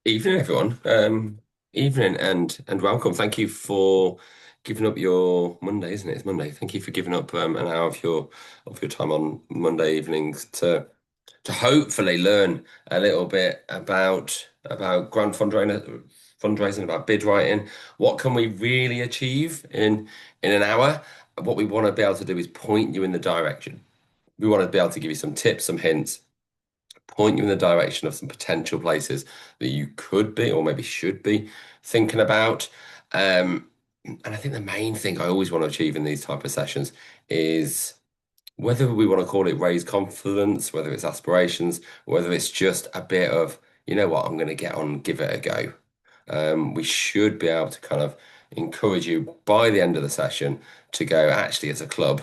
Evening, everyone. Evening and welcome. Thank you for giving up your Monday, isn't it? It's Monday. Thank you for giving up an hour of your time on Monday evenings to hopefully learn a little bit about grant fundraising, about bid writing. What can we really achieve in an hour? What we want to be able to do is point you in the direction. We want to be able to give you some tips, some hints, point you in the direction of some potential places that you could be or maybe should be thinking about. And I think the main thing I always want to achieve in these type of sessions is whether we want to call it raise confidence, whether it's aspirations, whether it's just a bit of, you know what, I'm going to get on, give it a go. We should be able to kind of encourage you by the end of the session to go, actually, as a club,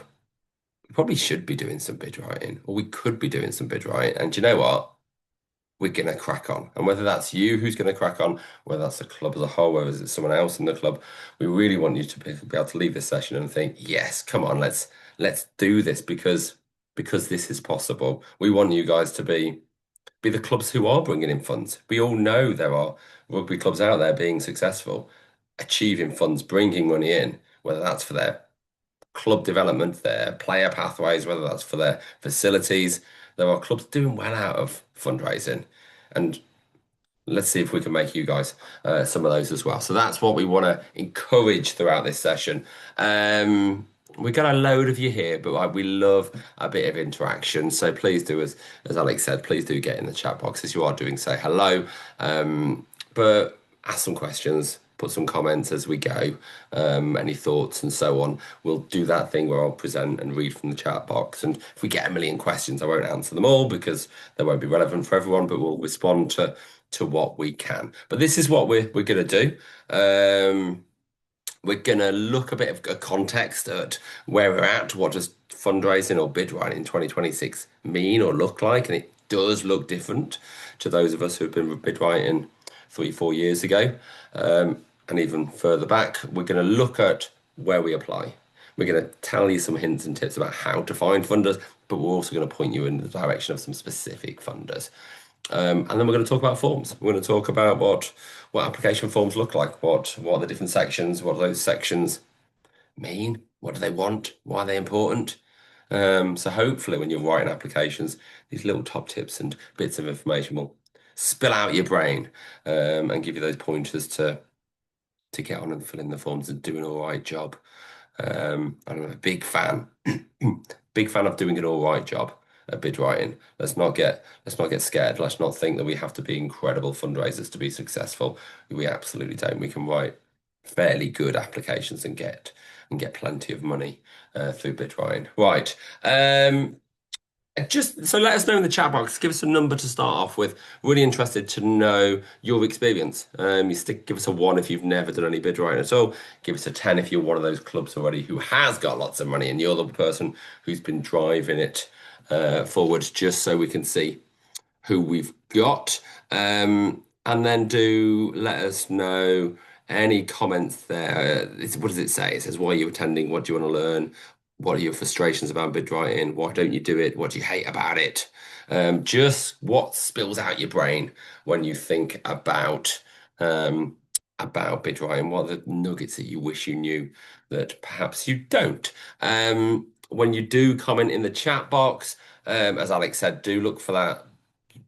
we probably should be doing some bid writing, or we could be doing some bid writing. And do you know what? We're going to crack on. And whether that's you who's going to crack on, whether that's the club as a whole, whether it's someone else in the club, we really want you to be able to leave this session and think, yes, come on, let's do this because this is possible. We want you guys to be the clubs who are bringing in funds. We all know there are rugby clubs out there being successful, achieving funds, bringing money in, whether that's for their club development, their player pathways, whether that's for their facilities. There are clubs doing well out of fundraising. And let's see if we can make you guys some of those as well. So that's what we want to encourage throughout this session. We got a load of you here, but we love a bit of interaction. So please do, as Alex said, please do get in the chat box as you are doing. Say hello, but ask some questions, put some comments as we go, any thoughts and so on. We'll do that thing where I'll present and read from the chat box. And if we get a million questions, I won't answer them all because they won't be relevant for everyone, but we'll respond to what we can. But this is what we're gonna do. We're gonna look a bit of a context at where we're at. What does fundraising or bid writing in 2026 mean or look like? And it does look different to those of us who've been bid writing 3, 4 years ago, and even further back. We're gonna look at where we apply. We're going to tell you some hints and tips about how to find funders, but we're also going to point you in the direction of some specific funders. And then we're going to talk about forms. We're going to talk about what application forms look like, what are the different sections, what do those sections mean, what do they want, why are they important. So hopefully when you're writing applications, these little top tips and bits of information will spill out your brain and give you those pointers to get on and fill in the forms and do an all right job. I'm a big fan, big fan of doing an all right job at bid writing. Let's not get scared. Let's not think that we have to be incredible fundraisers to be successful. We absolutely don't. We can write fairly good applications and get plenty of money through bid writing. Right. Just so let us know in the chat box. Give us a number to start off with. Really interested to know your experience. Give us a 1 if you've never done any bid writing at all. Give us a 10 if you're one of those clubs already who has got lots of money and you're the person who's been driving it forward, just so we can see who we've got. And then do let us know any comments there. What does it say? It says, why are you attending? What do you want to learn? What are your frustrations about bid writing? Why don't you do it? What do you hate about it? Just what spills out your brain when you think about bid writing. What are the nuggets that you wish you knew that perhaps you don't? When you do comment in the chat box, as Alex said, do look for that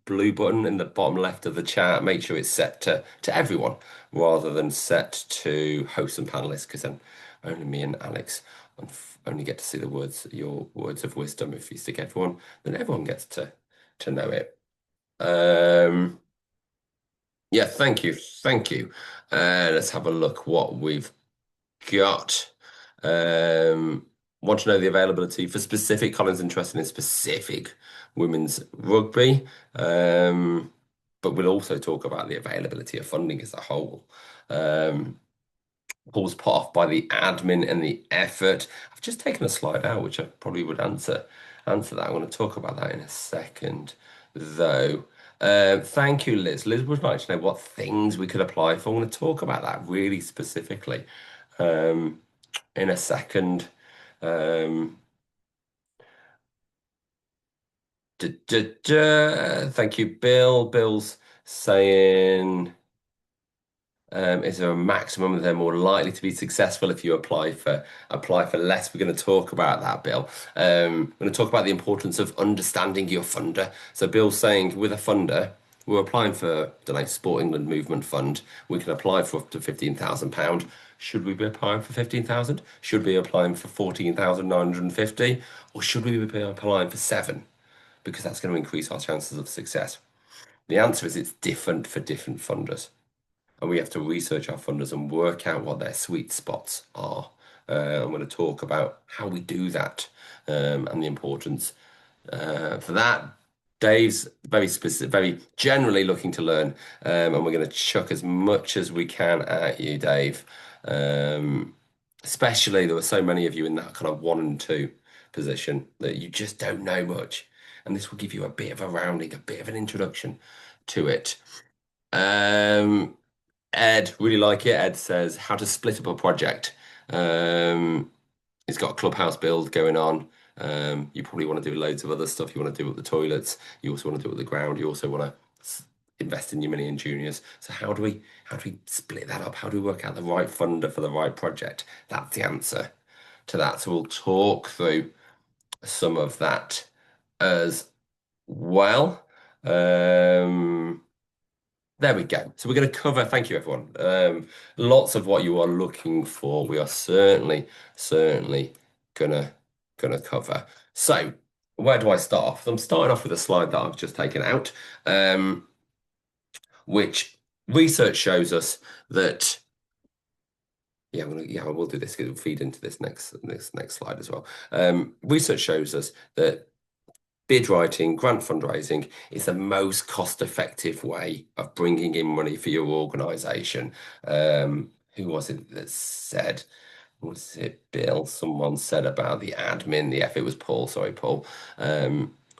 blue button in the bottom left of the chat. Make sure it's set to everyone rather than set to hosts and panelists, because then only me and Alex only get to see your words of wisdom. If you stick everyone, then everyone gets to know it. Yeah, thank you, thank you. Let's have a look what we've got. Um, Want to know the availability for specific Colin's interested in specific women's rugby. But we'll also talk about the availability of funding as a whole. Paul's put off by the admin and the effort. I've just taken a slide out, which I probably would answer that. I'm going to talk about that in a second, though. Thank you, Liz. Liz would like to know what things we could apply for. I'm going to talk about that really specifically in a second. Um, Thank you, Bill. Bill's saying Is there a maximum that they're more likely to be successful if you apply for less? We're going to talk about that, Bill. We're going to talk about the importance of understanding your funder. So Bill's saying with a funder, we're applying for, don't know, Sport England Movement Fund. We can apply for up to £15,000. Should we be applying for 15,000? Should we be applying for 14,950? Or should we be applying for seven? Because that's going to increase our chances of success. The answer is it's different for different funders, and we have to research our funders and work out what their sweet spots are. I'm going to talk about how we do that, and the importance for that. Dave's very specific, very generally looking to learn, and we're going to chuck as much as we can at you, Dave. Um, Especially there were so many of you in that kind of one and two position that you just don't know much, and this will give you a bit of a rounding, a bit of an introduction to it. Um, Ed, really like it. Ed says how to split up a project. Um, he's got a clubhouse build going on. You probably want to do loads of other stuff. You want to do with the toilets. You also want to do with the ground. You also want to invest in your mini and juniors. So how do we split that up? How do we work out the right funder for the right project? That's the answer to that. So we'll talk through some of that as well. Um, there we go. So we're going to cover, thank you everyone. Lots of what you are looking for. We are certainly gonna gonna cover. So where do I start off? So I'm starting off with a slide that I've just taken out, which research shows us that I will do this. It'll feed into this next slide as well. Research shows us that bid writing, grant fundraising is the most cost-effective way of bringing in money for your organisation. Who was it that said? Was it Bill? Someone said about the admin, the effort. It was Paul. Sorry, Paul.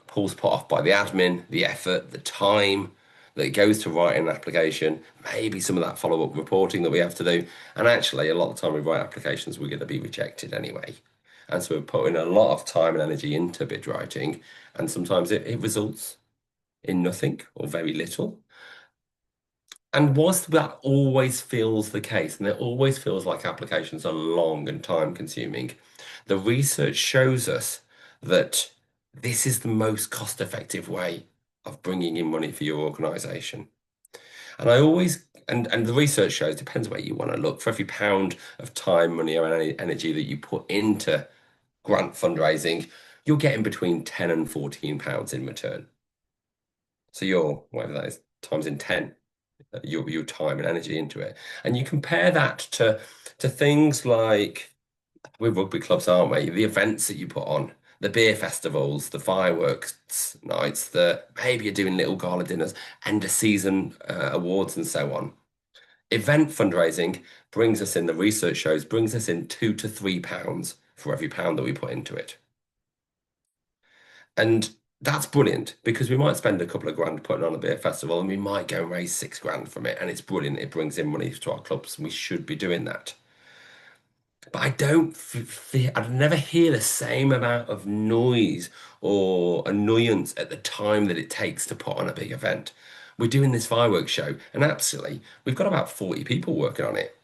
Paul's put off by the admin, the effort, the time that it goes to write an application, maybe some of that follow-up reporting that we have to do. And actually, a lot of the time we write applications, we're going to be rejected anyway. And so we're putting a lot of time and energy into bid writing, and sometimes it results in nothing or very little. And whilst that always feels the case, and it always feels like applications are long and time consuming, the research shows us that this is the most cost effective way of bringing in money for your organization. And I always, and the research shows, depends where you want to look, for every pound of time, money, or energy that you put into grant fundraising, you're getting between 10 and 14 pounds in return. So you're, whatever that is, times in 10, your time and energy into it. And you compare that to things like with rugby clubs, aren't we? The events that you put on, the beer festivals, the fireworks nights, the maybe you're doing little gala dinners, end of season awards and so on. Event fundraising brings us in, the research shows, brings us in £2 to £3 for every pound that we put into it. And that's brilliant because we might spend a couple of grand putting on a beer festival and we might go and raise 6 grand from it. And it's brilliant. It brings in money to our clubs and we should be doing that. But I don't I never hear the same amount of noise or annoyance at the time that it takes to put on a big event. We're doing this fireworks show, and absolutely, we've got about 40 people working on it.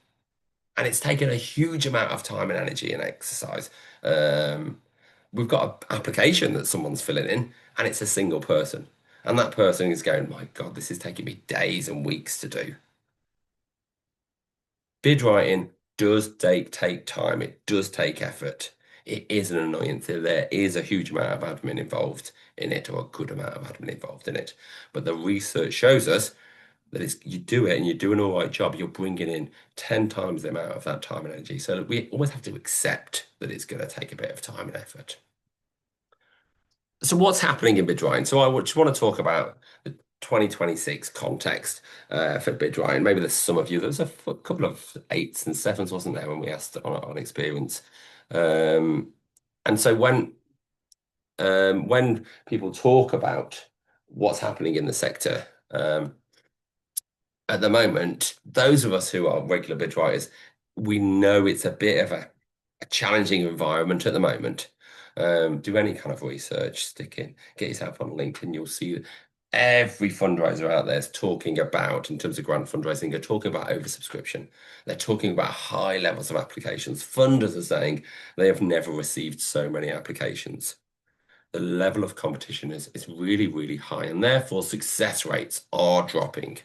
And it's taken a huge amount of time and energy and exercise. We've got an application that someone's filling in, and it's a single person. And that person is going, my God, this is taking me days and weeks to do. Bid writing does take time, it does take effort. It is an annoyance. There is a huge amount of admin involved in it, or a good amount of admin involved in it. But the research shows us that it's you do it and you're doing all right job, you're bringing in 10 times the amount of that time and energy. So we always have to accept that it's going to take a bit of time and effort. So what's happening in bid writing? So I just want to talk about the 2026 context for bid writing. Maybe there's some of you. There was a couple of eights and sevens, wasn't there, when we asked on experience. And so when people talk about what's happening in the sector at the moment, those of us who are regular bid writers, we know it's a bit of a challenging environment at the moment. Do any kind of research, get yourself on LinkedIn, you'll see every fundraiser out there is talking about, in terms of grant fundraising, are talking about oversubscription. They're talking about high levels of applications. Funders are saying they have never received so many applications. The level of competition is really, really high, and therefore success rates are dropping.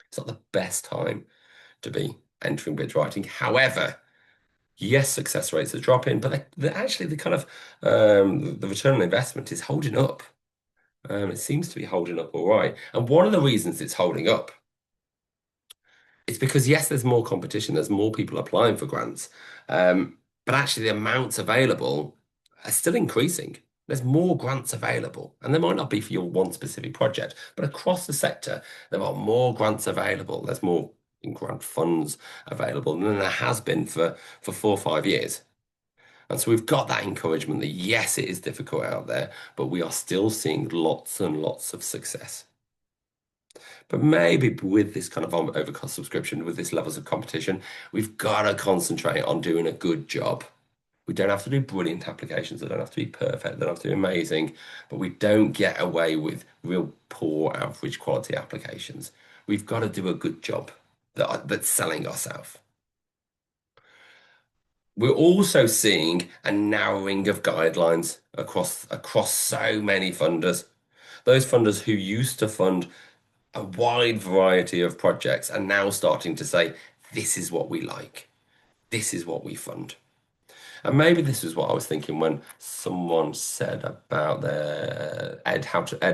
It's not the best time to be entering bid writing. However, yes, success rates are dropping, but they're actually the kind of the return on investment is holding up. It seems to be holding up all right. And one of the reasons it's holding up is because, yes, there's more competition, there's more people applying for grants, but actually the amounts available are still increasing. There's more grants available, and they might not be for your one specific project, but across the sector, there are more grants available. There's more grant funds available than there has been for 4 or 5 years. And so we've got that encouragement that yes, it is difficult out there, but we are still seeing lots and lots of success. But maybe with this kind of overcost subscription, with this levels of competition, we've got to concentrate on doing a good job. We don't have to do brilliant applications. They don't have to be perfect. They don't have to be amazing. But we don't get away with real poor, average quality applications. We've got to do a good job that's selling ourselves. We're also seeing a narrowing of guidelines across so many funders. Those funders who used to fund a wide variety of projects are now starting to say, this is what we like. This is what we fund. And maybe this is what I was thinking when someone said about Ed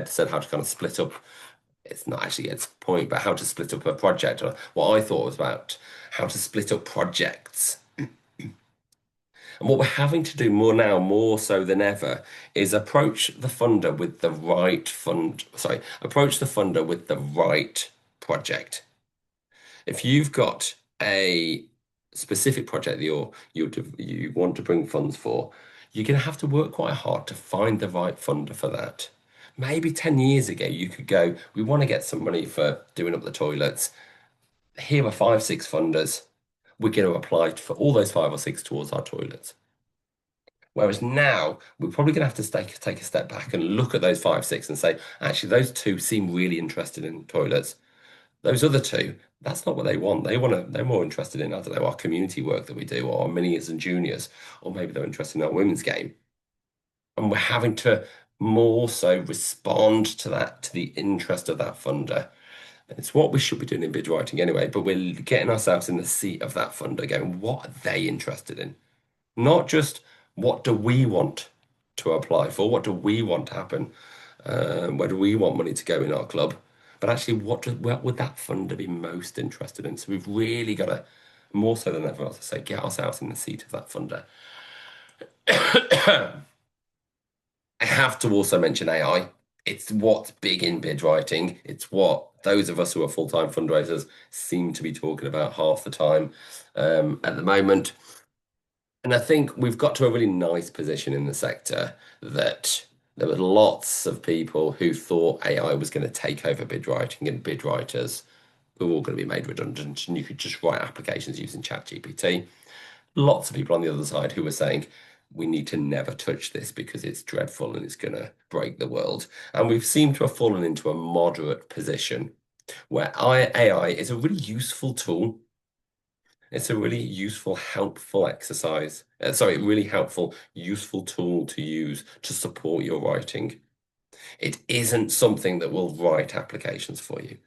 said how to kind of split up. It's not actually Ed's point, but how to split up a project. Or what I thought was about how to split up projects. And what we're having to do more now, more so than ever, is approach the funder with the right approach the funder with the right project. If you've got a specific project that you want to bring funds for, you're going to have to work quite hard to find the right funder for that. Maybe 10 years ago, you could go, we want to get some money for doing up the toilets. Here are 5, 6 funders. We're going to apply for all those 5 or 6 towards our toilets. Whereas now, we're probably going to have to take a step back and look at those 5, 6 and say, actually, those two seem really interested in toilets. Those other two, that's not what they want. They're more interested in, I don't know, our community work that we do, or our miniors and juniors, or maybe they're interested in our women's game. And we're having to more so respond to that, to the interest of that funder. And it's what we should be doing in bid writing anyway, but we're getting ourselves in the seat of that funder, going, what are they interested in? Not just what do we want to apply for, what do we want to happen, where do we want money to go in our club, but actually what would that funder be most interested in? So we've really got to, more so than ever else, I say, get ourselves in the seat of that funder. I have to also mention AI. It's what's big in bid writing. It's what those of us who are full-time fundraisers seem to be talking about half the time at the moment. And I think we've got to a really nice position in the sector that there were lots of people who thought AI was going to take over bid writing and bid writers were all going to be made redundant and you could just write applications using ChatGPT. Lots of people on the other side who were saying, we need to never touch this because it's dreadful and it's going to break the world. And we've seemed to have fallen into a moderate position where AI is a really useful tool. It's a really useful, helpful exercise. Really helpful, useful tool to use to support your writing. It isn't something that will write applications for you.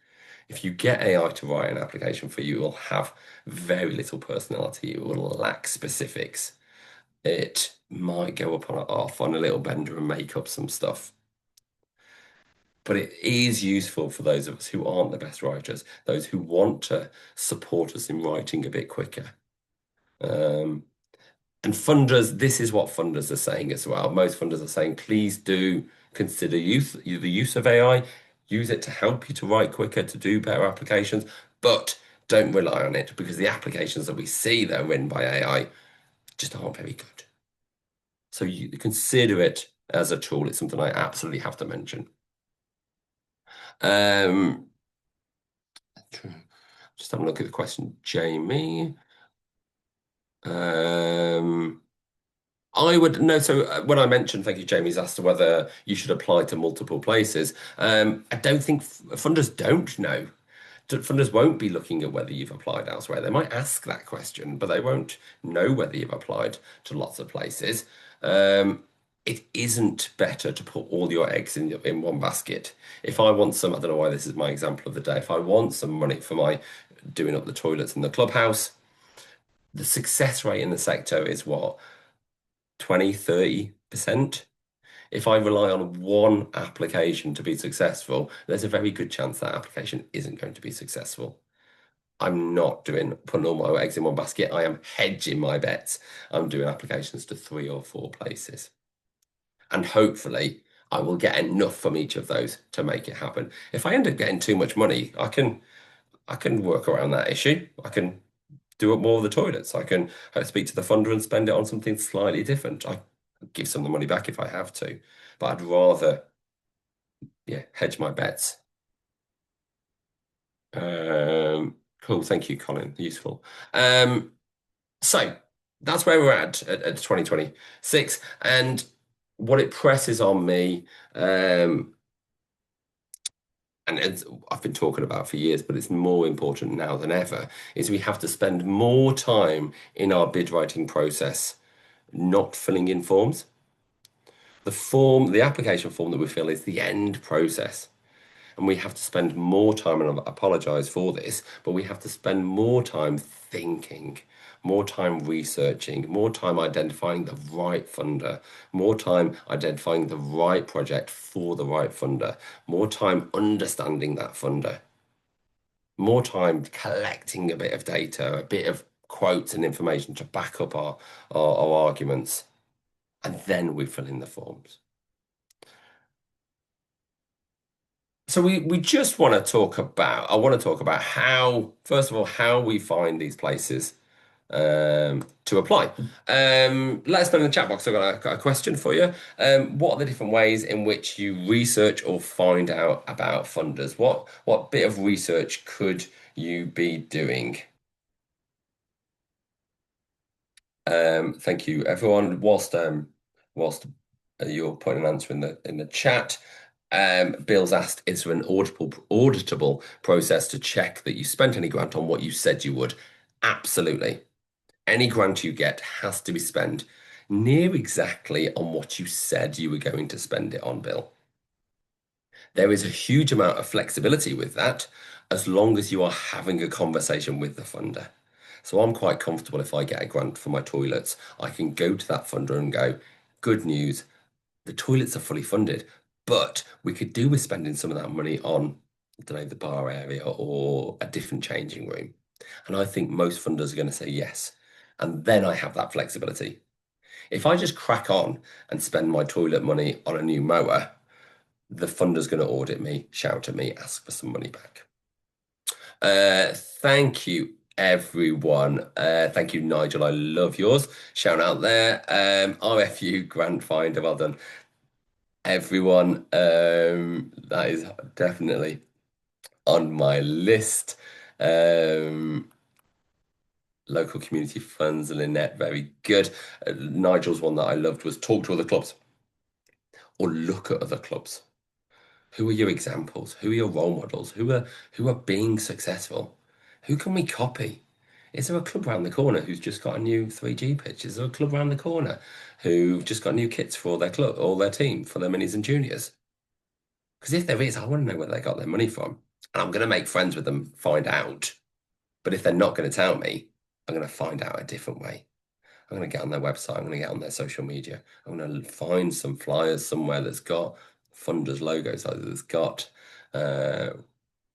If you get AI to write an application for you, it will have very little personality. It will lack specifics. It might go off on a little bender and make up some stuff. But it is useful for those of us who aren't the best writers, those who want to support us in writing a bit quicker. Um, and funders, this is what funders are saying as well. Most funders are saying, please do consider the use of AI, use it to help you to write quicker, to do better applications, but don't rely on it because the applications that we see that are written by AI just aren't very good. So you consider it as a tool. It's something I absolutely have to mention. Um, just have a look at the question, Jamie. I would know. So when I mentioned, thank you, Jamie's asked whether you should apply to multiple places. I don't think funders don't know. Funders won't be looking at whether you've applied elsewhere. They might ask that question, but they won't know whether you've applied to lots of places. Um, it isn't better to put all your eggs in one basket. If I want some, I don't know why this is my example of the day. If I want some money for my doing up the toilets in the clubhouse, the success rate in the sector is what, 20, 30%? If I rely on one application to be successful, there's a very good chance that application isn't going to be successful. I'm not doing putting all my eggs in one basket. I am hedging my bets. I'm doing applications to 3 or 4 places. And hopefully I will get enough from each of those to make it happen. If I end up getting too much money, I can work around that issue. I can do up more of the toilets. I can speak to the funder and spend it on something slightly different. I give some of the money back if I have to, but I'd rather, yeah, hedge my bets. Cool. Thank you, Colin. Useful. So that's where we're at 2026. And what it presses on me, and I've been talking about for years, but it's more important now than ever, is we have to spend more time in our bid writing process not filling in forms. The application form that we fill is the end process. And we have to spend more time, and I apologize for this, but we have to spend more time thinking, more time researching, more time identifying the right funder, more time identifying the right project for the right funder, more time understanding that funder, more time collecting a bit of data, a bit of quotes and information to back up our arguments, and then we fill in the forms. So we just want to talk about, I want to talk about how, first of all, how we find these places to apply. Let us know in the chat box. Got a question for you. What are the different ways in which you research or find out about funders? What bit of research could you be doing? Thank you, everyone. Whilst you're putting an answer in the chat, Bill's asked, is there an auditable process to check that you spent any grant on what you said you would? Absolutely. Any grant you get has to be spent near exactly on what you said you were going to spend it on, Bill. There is a huge amount of flexibility with that, as long as you are having a conversation with the funder. So I'm quite comfortable if I get a grant for my toilets, I can go to that funder and go, good news, the toilets are fully funded, but we could do with spending some of that money on, I don't know, the bar area or a different changing room. And I think most funders are going to say yes. And then I have that flexibility. If I just crack on and spend my toilet money on a new mower, the funder's going to audit me, shout at me, ask for some money back. Thank you, everyone. Thank you, Nigel. I love yours. Shout out there. RFU Grant Finder, well done. Everyone, that is definitely on my list. Local community funds, Lynette, very good. Nigel's one that I loved was talk to other clubs or look at other clubs. Who are your examples? Who are your role models? Who are being successful? Who can we copy? Is there a club around the corner who's just got a new 3G pitch? Is there a club around the corner who just got new kits for their club or their team for their minis and juniors? Because if there is, I want to know where they got their money from. And I'm going to make friends with them, find out. But if they're not going to tell me, I'm going to find out a different way. I'm going to get on their website. I'm going to get on their social media. I'm going to find some flyers somewhere that's got funders logos, that's got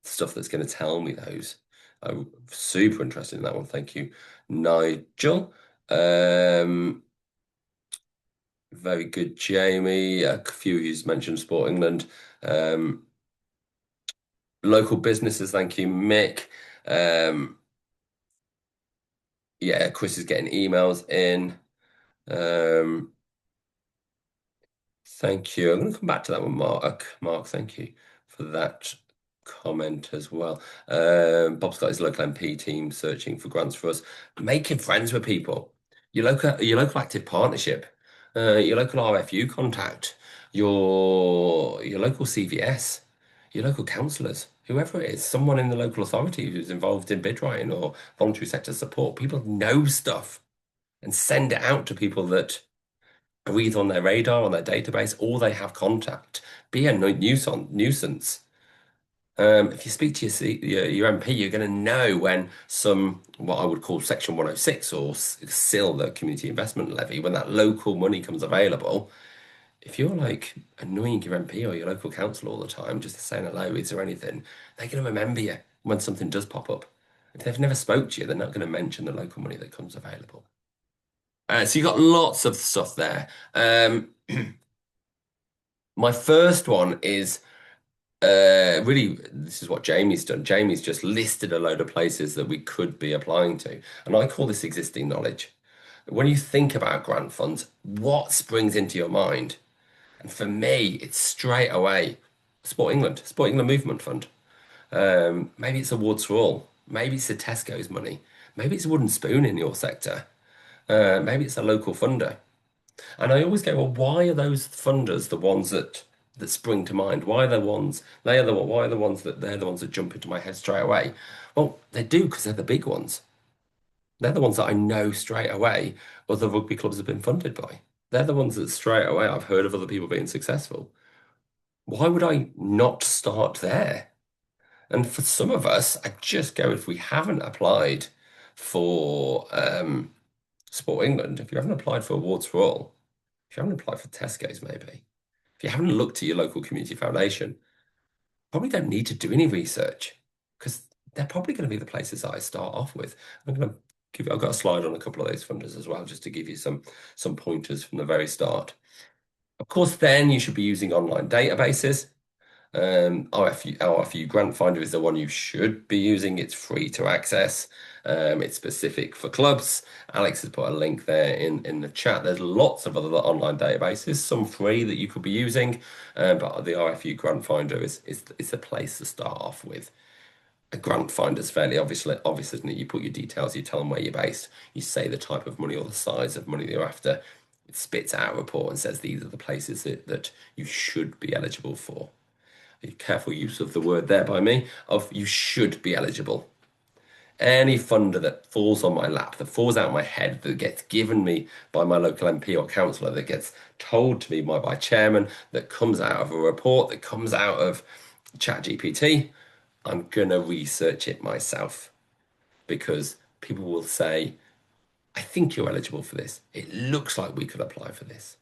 stuff that's going to tell me those. I'm super interested in that one. Thank you, Nigel. Very good, Jamie. A few who's mentioned Sport England. Local businesses, thank you, Mick. Yeah, Chris is getting emails in. Thank you. I'm going to come back to that one, Mark. Mark, thank you for that comment as well. Bob's got his local MP team searching for grants for us. Making friends with people. Your local active partnership. your local RFU contact, your local CVS, your local councillors, whoever it is, someone in the local authority who's involved in bid writing or voluntary sector support. People know stuff and send it out to people that are either on their radar, on their database, or they have contact. Be a nuisance. If you speak to your MP, you're going to know when some, what I would call Section 106 or SIL, the Community Investment Levy, when that local money comes available. If you're like annoying your MP or your local council all the time, just saying hello, is there anything, they're going to remember you when something does pop up. If they've never spoke to you, they're not going to mention the local money that comes available. So you've got lots of stuff there. My first one is really, this is what Jamie's done. Jamie's just listed a load of places that we could be applying to. And I call this existing knowledge. When you think about grant funds, what springs into your mind? And for me, it's straight away Sport England Movement Fund. Maybe it's Awards for All. Maybe it's the Tesco's money. Maybe it's a wooden spoon in your sector. Maybe it's a local funder. And I always go, well, why are those funders the ones that spring to mind? Why are the ones why are the ones that they're the ones that jump into my head straight away? Well, they do because they're the big ones. They're the ones that I know straight away other rugby clubs have been funded by. They're the ones that straight away I've heard of other people being successful. Why would I not start there? And for some of us, I just go if we haven't applied for Sport England, if you haven't applied for Awards for All, if you haven't applied for Tesco's, maybe. If you haven't looked at your local community foundation, probably don't need to do any research because they're probably going to be the places that I start off with. I've got a slide on a couple of those funders as well, just to give you some pointers from the very start. Of course, then you should be using online databases. RFU Grant Finder is the one you should be using. It's free to access. It's specific for clubs. Alex has put a link there in the chat. There's lots of other online databases, some free that you could be using, but the RFU Grant Finder is the place to start off with. A grant finder is fairly obvious, isn't it? You put your details, you tell them where you're based, you say the type of money or the size of money that you're after. It spits out a report and says these are the places that you should be eligible for. A careful use of the word there by me, of you should be eligible. Any funder that falls on my lap, that falls out of my head, that gets given me by my local MP or councillor, that gets told to me by chairman, that comes out of a report, that comes out of ChatGPT, I'm going to research it myself because people will say, I think you're eligible for this. It looks like we could apply for this.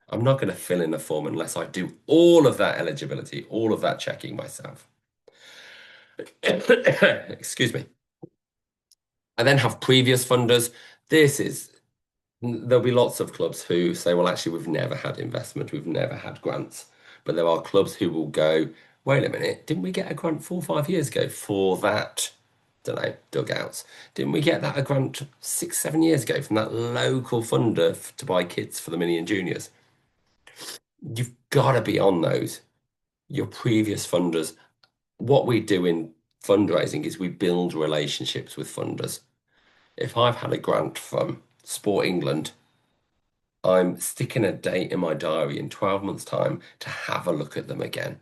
I'm not going to fill in a form unless I do all of that eligibility, all of that checking myself. Excuse me. I then have previous funders. There'll be lots of clubs who say, well, actually, we've never had investment, we've never had grants. But there are clubs who will go, wait a minute, didn't we get a grant 4 or 5 years ago for that? Don't know, dugouts. Didn't we get that a grant 6, 7 years ago from that local funder to buy kits for the mini and juniors? You've got to be on those. Your previous funders. What we do in fundraising is we build relationships with funders. If I've had a grant from Sport England, I'm sticking a date in my diary in 12 months' time to have a look at them again.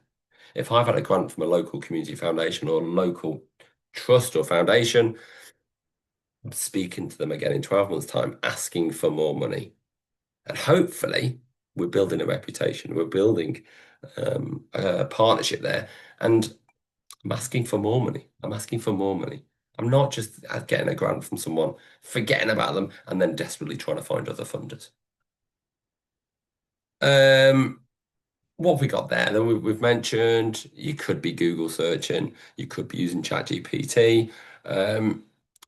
If I've had a grant from a local community foundation or local trust or foundation, I'm speaking to them again in 12 months' time, asking for more money. And hopefully, we're building a reputation, we're building a partnership there. And I'm asking for more money. I'm asking for more money. I'm not just getting a grant from someone, forgetting about them, and then desperately trying to find other funders. What have we got there? Then we've mentioned you could be Google searching, you could be using ChatGPT.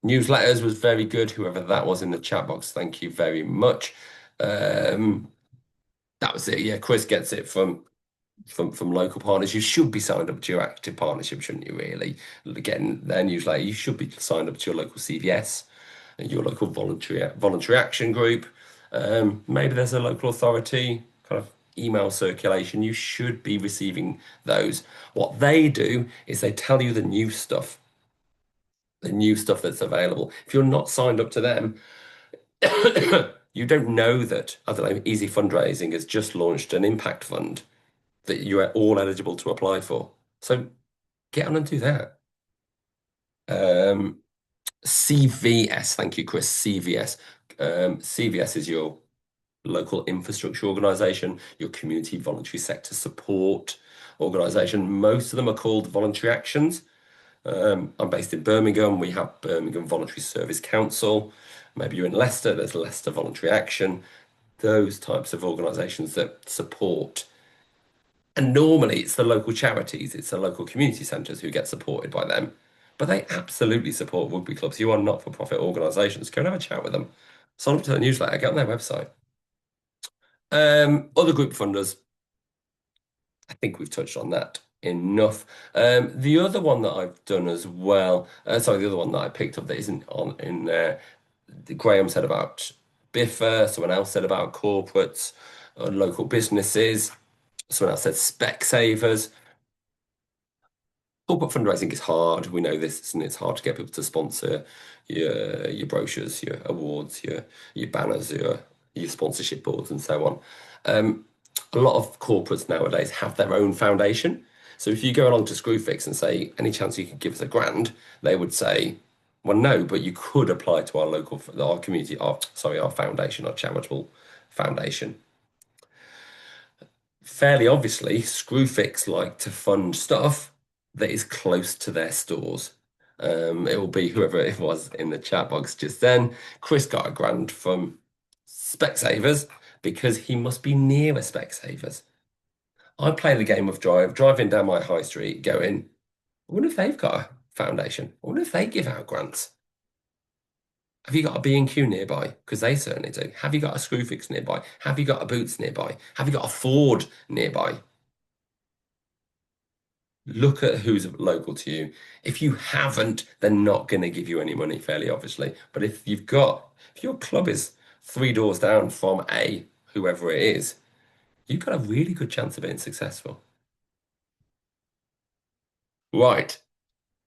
Newsletters was very good. Whoever that was in the chat box, thank you very much. That was it. Yeah, Chris gets it from local partners. You should be signed up to your active partnership, shouldn't you, really? Getting their newsletter, you should be signed up to your local CVS and your local voluntary action group. Maybe there's a local authority kind of email circulation. You should be receiving those. What they do is they tell you the new stuff that's available. If you're not signed up to them, You don't know that, I don't know, Easy Fundraising has just launched an impact fund that you are all eligible to apply for. So get on and do that. Um, CVS, thank you, Chris. CVS. CVS is your local infrastructure organization, your community voluntary sector support organization. Most of them are called voluntary actions. I'm based in Birmingham. We have Birmingham Voluntary Service Council. Maybe you're in Leicester, there's Leicester Voluntary Action. Those types of organisations that support. And normally it's the local charities, it's the local community centres who get supported by them. But they absolutely support rugby clubs. You are not-for-profit organisations. Go and have a chat with them. Sign up to the newsletter, get on their website. Other group funders, I think we've touched on that enough. The other one that I've done as well, sorry, the other one that I picked up that isn't on in there, Graham said about Biffa, someone else said about corporates, local businesses, someone else said Specsavers. Corporate fundraising is hard. We know this, and it's hard to get people to sponsor your brochures, your awards, your banners, your sponsorship boards, and so on. A lot of corporates nowadays have their own foundation. So if you go along to Screwfix and say, any chance you could give us a grand, they would say, well, no, but you could apply to our local, our community, our foundation, our charitable foundation. Fairly obviously, Screwfix like to fund stuff that is close to their stores. It will be whoever it was in the chat box just then. Chris got a grand from Specsavers because he must be near a Specsavers. I play the game of driving down my high street, going, I wonder if they've got a foundation. I wonder if they give out grants. Have you got a B&Q nearby? Because they certainly do. Have you got a Screwfix nearby? Have you got a Boots nearby? Have you got a Ford nearby? Look at who's local to you. If you haven't, they're not going to give you any money, fairly obviously. But if your club is 3 doors down from whoever it is, you've got a really good chance of being successful. Right.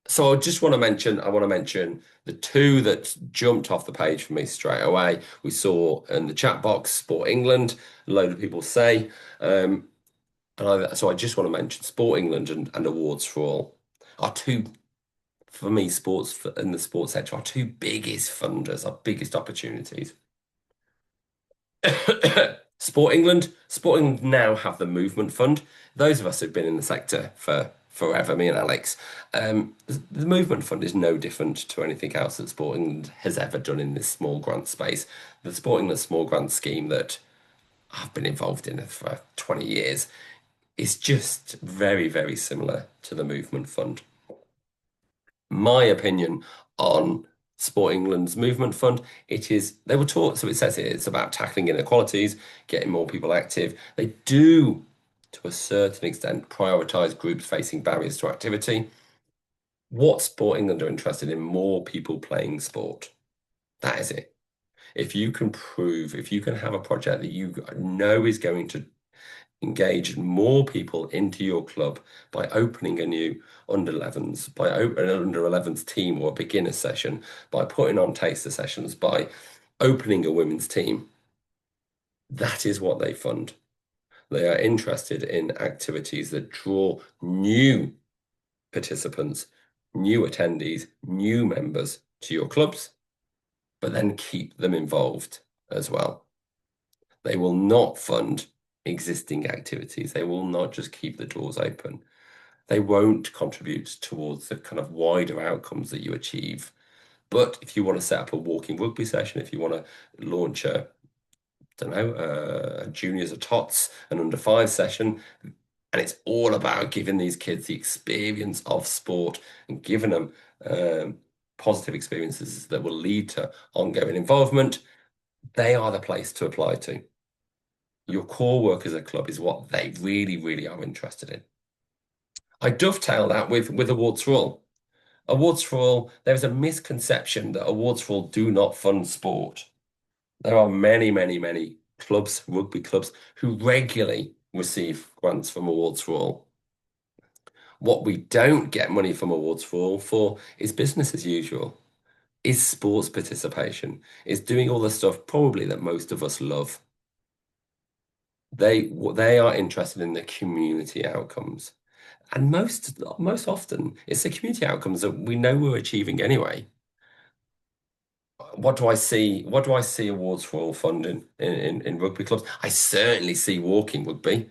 So I want to mention the two that jumped off the page for me straight away. We saw in the chat box, Sport England, a load of people say. So I just want to mention Sport England and Awards for All are two, for me, in the sports sector are two biggest funders, our biggest opportunities. Sport England now have the Movement Fund. Those of us who've been in the sector for forever, me and Alex, the Movement Fund is no different to anything else that Sport England has ever done in this small grant space. The Sport England small grant scheme that I've been involved in for 20 years is just very, very similar to the Movement Fund. My opinion on Sport England's Movement Fund, they were taught, so it says it's about tackling inequalities, getting more people active. They do, to a certain extent, prioritise groups facing barriers to activity. What Sport England are interested in, more people playing sport. That is it. If you can have a project that you know is going to engage more people into your club by opening a new under 11s, by opening an under 11s team or a beginner session, by putting on taster sessions, by opening a women's team. That is what they fund. They are interested in activities that draw new participants, new attendees, new members to your clubs, but then keep them involved as well. They will not fund existing activities. They will not just keep the doors open. They won't contribute towards the kind of wider outcomes that you achieve. But if you want to set up a walking rugby session, if you want to launch a, don't know, a juniors or tots, an under 5 session, and it's all about giving these kids the experience of sport and giving them positive experiences that will lead to ongoing involvement, they are the place to apply to. Your core work as a club is what they really, really are interested in. I dovetail that with Awards for All. Awards for All, there is a misconception that Awards for All do not fund sport. There are many, many, many clubs, rugby clubs, who regularly receive grants from Awards for All. What we don't get money from Awards for All for is business as usual. is sports participation. It's doing all the stuff probably that most of us love. They are interested in the community outcomes. And most often it's the community outcomes that we know we're achieving anyway. What do I see? What do I see awards for all funding in rugby clubs? I certainly see walking rugby.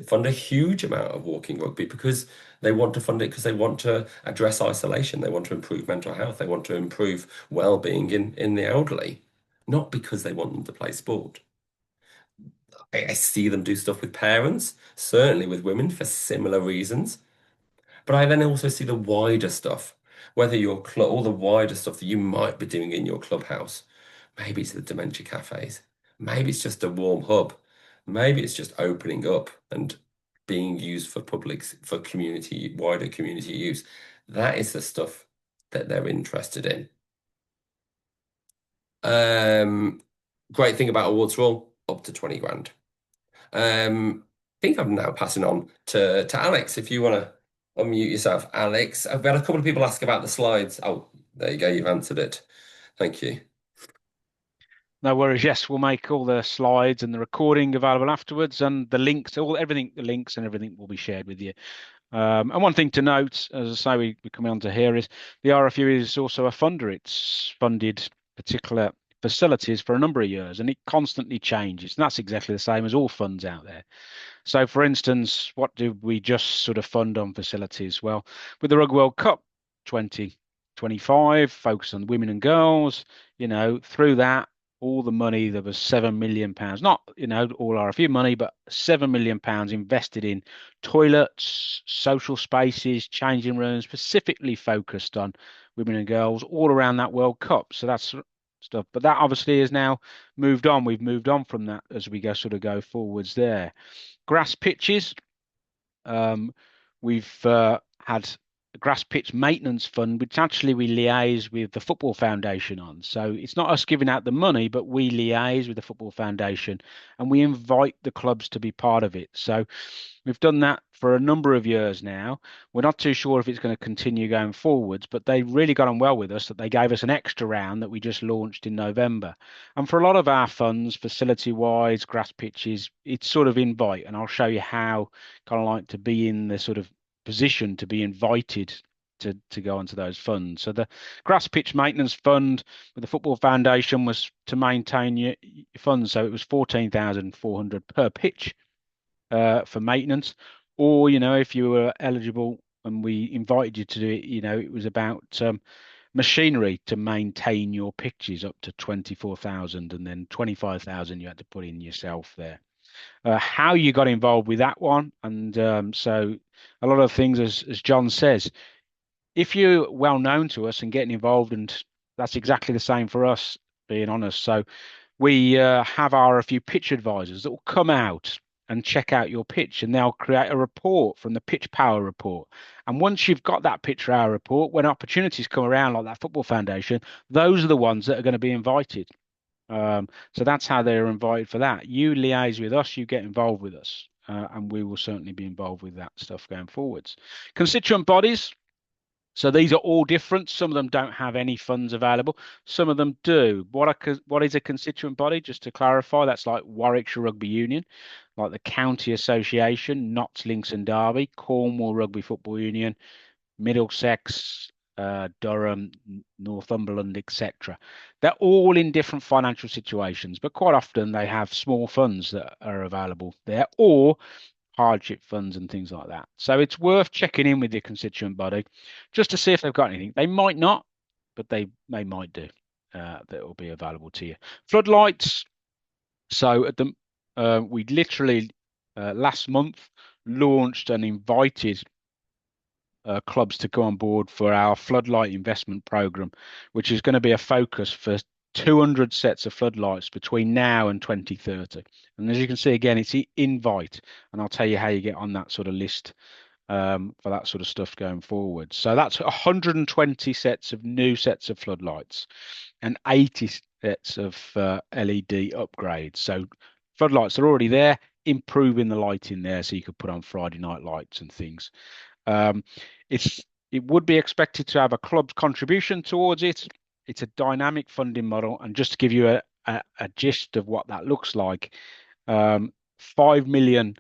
Fund a huge amount of walking rugby because they want to fund it because they want to address isolation. They want to improve mental health. They want to improve well-being in the elderly, not because they want them to play sport. I see them do stuff with parents, certainly with women for similar reasons. But I then also see the wider stuff, whether all the wider stuff that you might be doing in your clubhouse. Maybe it's the dementia cafes. Maybe it's just a warm hub. Maybe it's just opening up and being used for for community, wider community use. That is the stuff that they're interested in. Um, Great thing about awards roll, up to 20 grand. I think I'm now passing on to Alex. If you want to unmute yourself, Alex. I've had a couple of people ask about the slides. Oh, there you go. You've answered it. Thank you. No worries. Yes, we'll make all the slides and the recording available afterwards, and the links, the links and everything will be shared with you. And one thing to note, as I say, we're coming on to here, is the RFU is also a funder. It's funded particular facilities for a number of years, and it constantly changes. And that's exactly the same as all funds out there. So, for instance, what do we just sort of fund on facilities? Well, with the Rugby World Cup 2025, focus on women and girls, through that, all the money, there was £7 million, not, all RFU money, but £7 million invested in toilets, social spaces, changing rooms, specifically focused on women and girls all around that World Cup. So that's stuff. But that obviously is now moved on. We've moved on from that as we go forwards there. Grass pitches. Um, we've had a grass pitch maintenance fund, which actually we liaise with the Football Foundation on. So it's not us giving out the money, but we liaise with the Football Foundation and we invite the clubs to be part of it. So we've done that for a number of years now. We're not too sure if it's going to continue going forwards, but they really got on well with us that they gave us an extra round that we just launched in November. And for a lot of our funds, facility-wise, grass pitches, it's sort of invite, and I'll show you how kind of like to be in the sort of position to be invited to go onto those funds. So the grass pitch maintenance fund with the Football Foundation was to maintain your funds. So it was 14,400 per pitch for maintenance. Or, if you were eligible and we invited you to do it, it was about machinery to maintain your pitches up to 24,000, and then 25,000 you had to put in yourself there. How you got involved with that one. And so a lot of things, as John says, if you're well known to us and getting involved, and that's exactly the same for us, being honest. So we have a few pitch advisors that will come out and check out your pitch, and they'll create a report from the pitch power report. And once you've got that pitch power report, when opportunities come around like that Football Foundation, those are the ones that are going to be invited. So that's how they're invited for that. You liaise with us, you get involved with us, and we will certainly be involved with that stuff going forwards. Constituent bodies. So these are all different. Some of them don't have any funds available. Some of them do. What is a constituent body? Just to clarify, that's like Warwickshire Rugby Union, like the County Association, Notts, Lincs and Derby, Cornwall Rugby Football Union, Middlesex, Durham, Northumberland, etc. They're all in different financial situations, but quite often they have small funds that are available there, or hardship funds and things like that. So it's worth checking in with your constituent body just to see if they've got anything. They might not, but they might do. That will be available to you. Floodlights. So at the we literally last month launched and invited clubs to go on board for our floodlight investment program, which is going to be a focus for 200 sets of floodlights between now and 2030. And as you can see, again, it's invite, and I'll tell you how you get on that sort of list for that sort of stuff going forward. So that's 120 sets of new sets of floodlights and 80 sets of LED upgrades. So floodlights are already there, improving the lighting there so you could put on Friday night lights and things. Um, it's It would be expected to have a club's contribution towards it. It's a dynamic funding model, and just to give you a gist of what that looks like, 5 million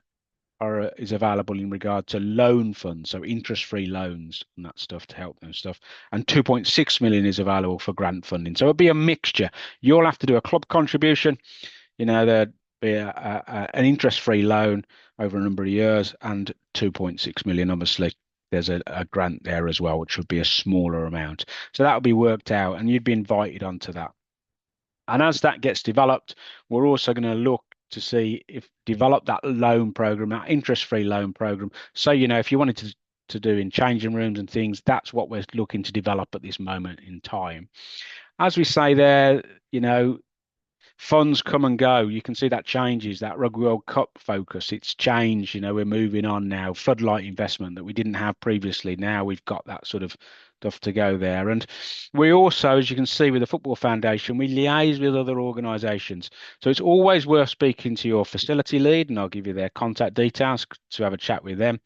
is available in regard to loan funds, so interest-free loans and that stuff to help them stuff. And 2.6 million is available for grant funding. So it'll be a mixture. You'll have to do a club contribution. There'd be an interest-free loan over a number of years, and 2.6 million, obviously. There's a grant there as well, which would be a smaller amount. So that'll be worked out, and you'd be invited onto that. And as that gets developed, we're also going to look to see if develop that loan program, that interest-free loan program. So, if you wanted to do in changing rooms and things, that's what we're looking to develop at this moment in time. As we say there, funds come and go. You can see that changes, that Rugby World Cup focus. It's changed. We're moving on now. Floodlight investment that we didn't have previously. Now we've got that sort of stuff to go there. And we also, as you can see with the Football Foundation, we liaise with other organisations. So it's always worth speaking to your facility lead, and I'll give you their contact details to have a chat with them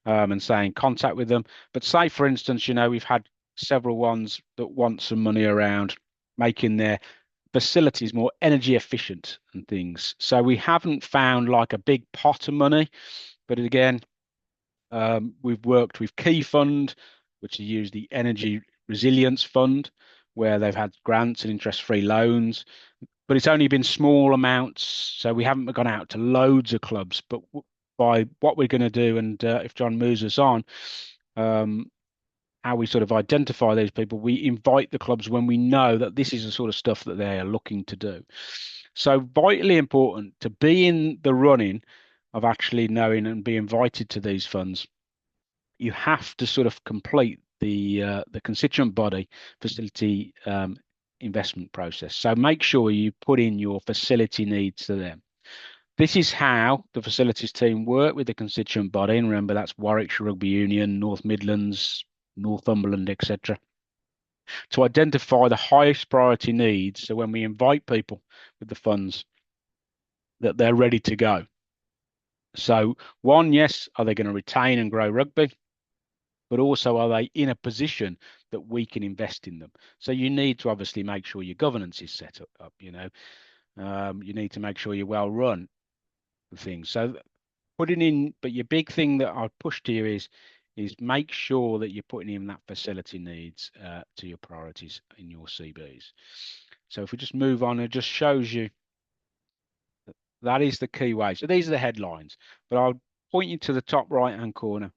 and stay in contact with them. But say, for instance, we've had several ones that want some money around making their facilities more energy efficient and things. So we haven't found like a big pot of money, but again, we've worked with Key Fund, which has used the Energy Resilience Fund, where they've had grants and interest-free loans, but it's only been small amounts. So we haven't gone out to loads of clubs, but by what we're going to do, and if John moves us on, how we sort of identify these people, we invite the clubs when we know that this is the sort of stuff that they are looking to do. So vitally important to be in the running of actually knowing and be invited to these funds. You have to sort of complete the constituent body facility investment process. So make sure you put in your facility needs to them. This is how the facilities team work with the constituent body. And remember, that's Warwickshire Rugby Union, North Midlands, Northumberland, etc., to identify the highest priority needs. So when we invite people with the funds, that they're ready to go. So one, yes, are they going to retain and grow rugby? But also, are they in a position that we can invest in them? So you need to obviously make sure your governance is set up. You need to make sure you're well run. Things. So putting in, but your big thing that I'd push to you is make sure that you're putting in that facility needs to your priorities in your CBs. So if we just move on, it just shows you that is the key way. So these are the headlines, but I'll point you to the top right-hand corner,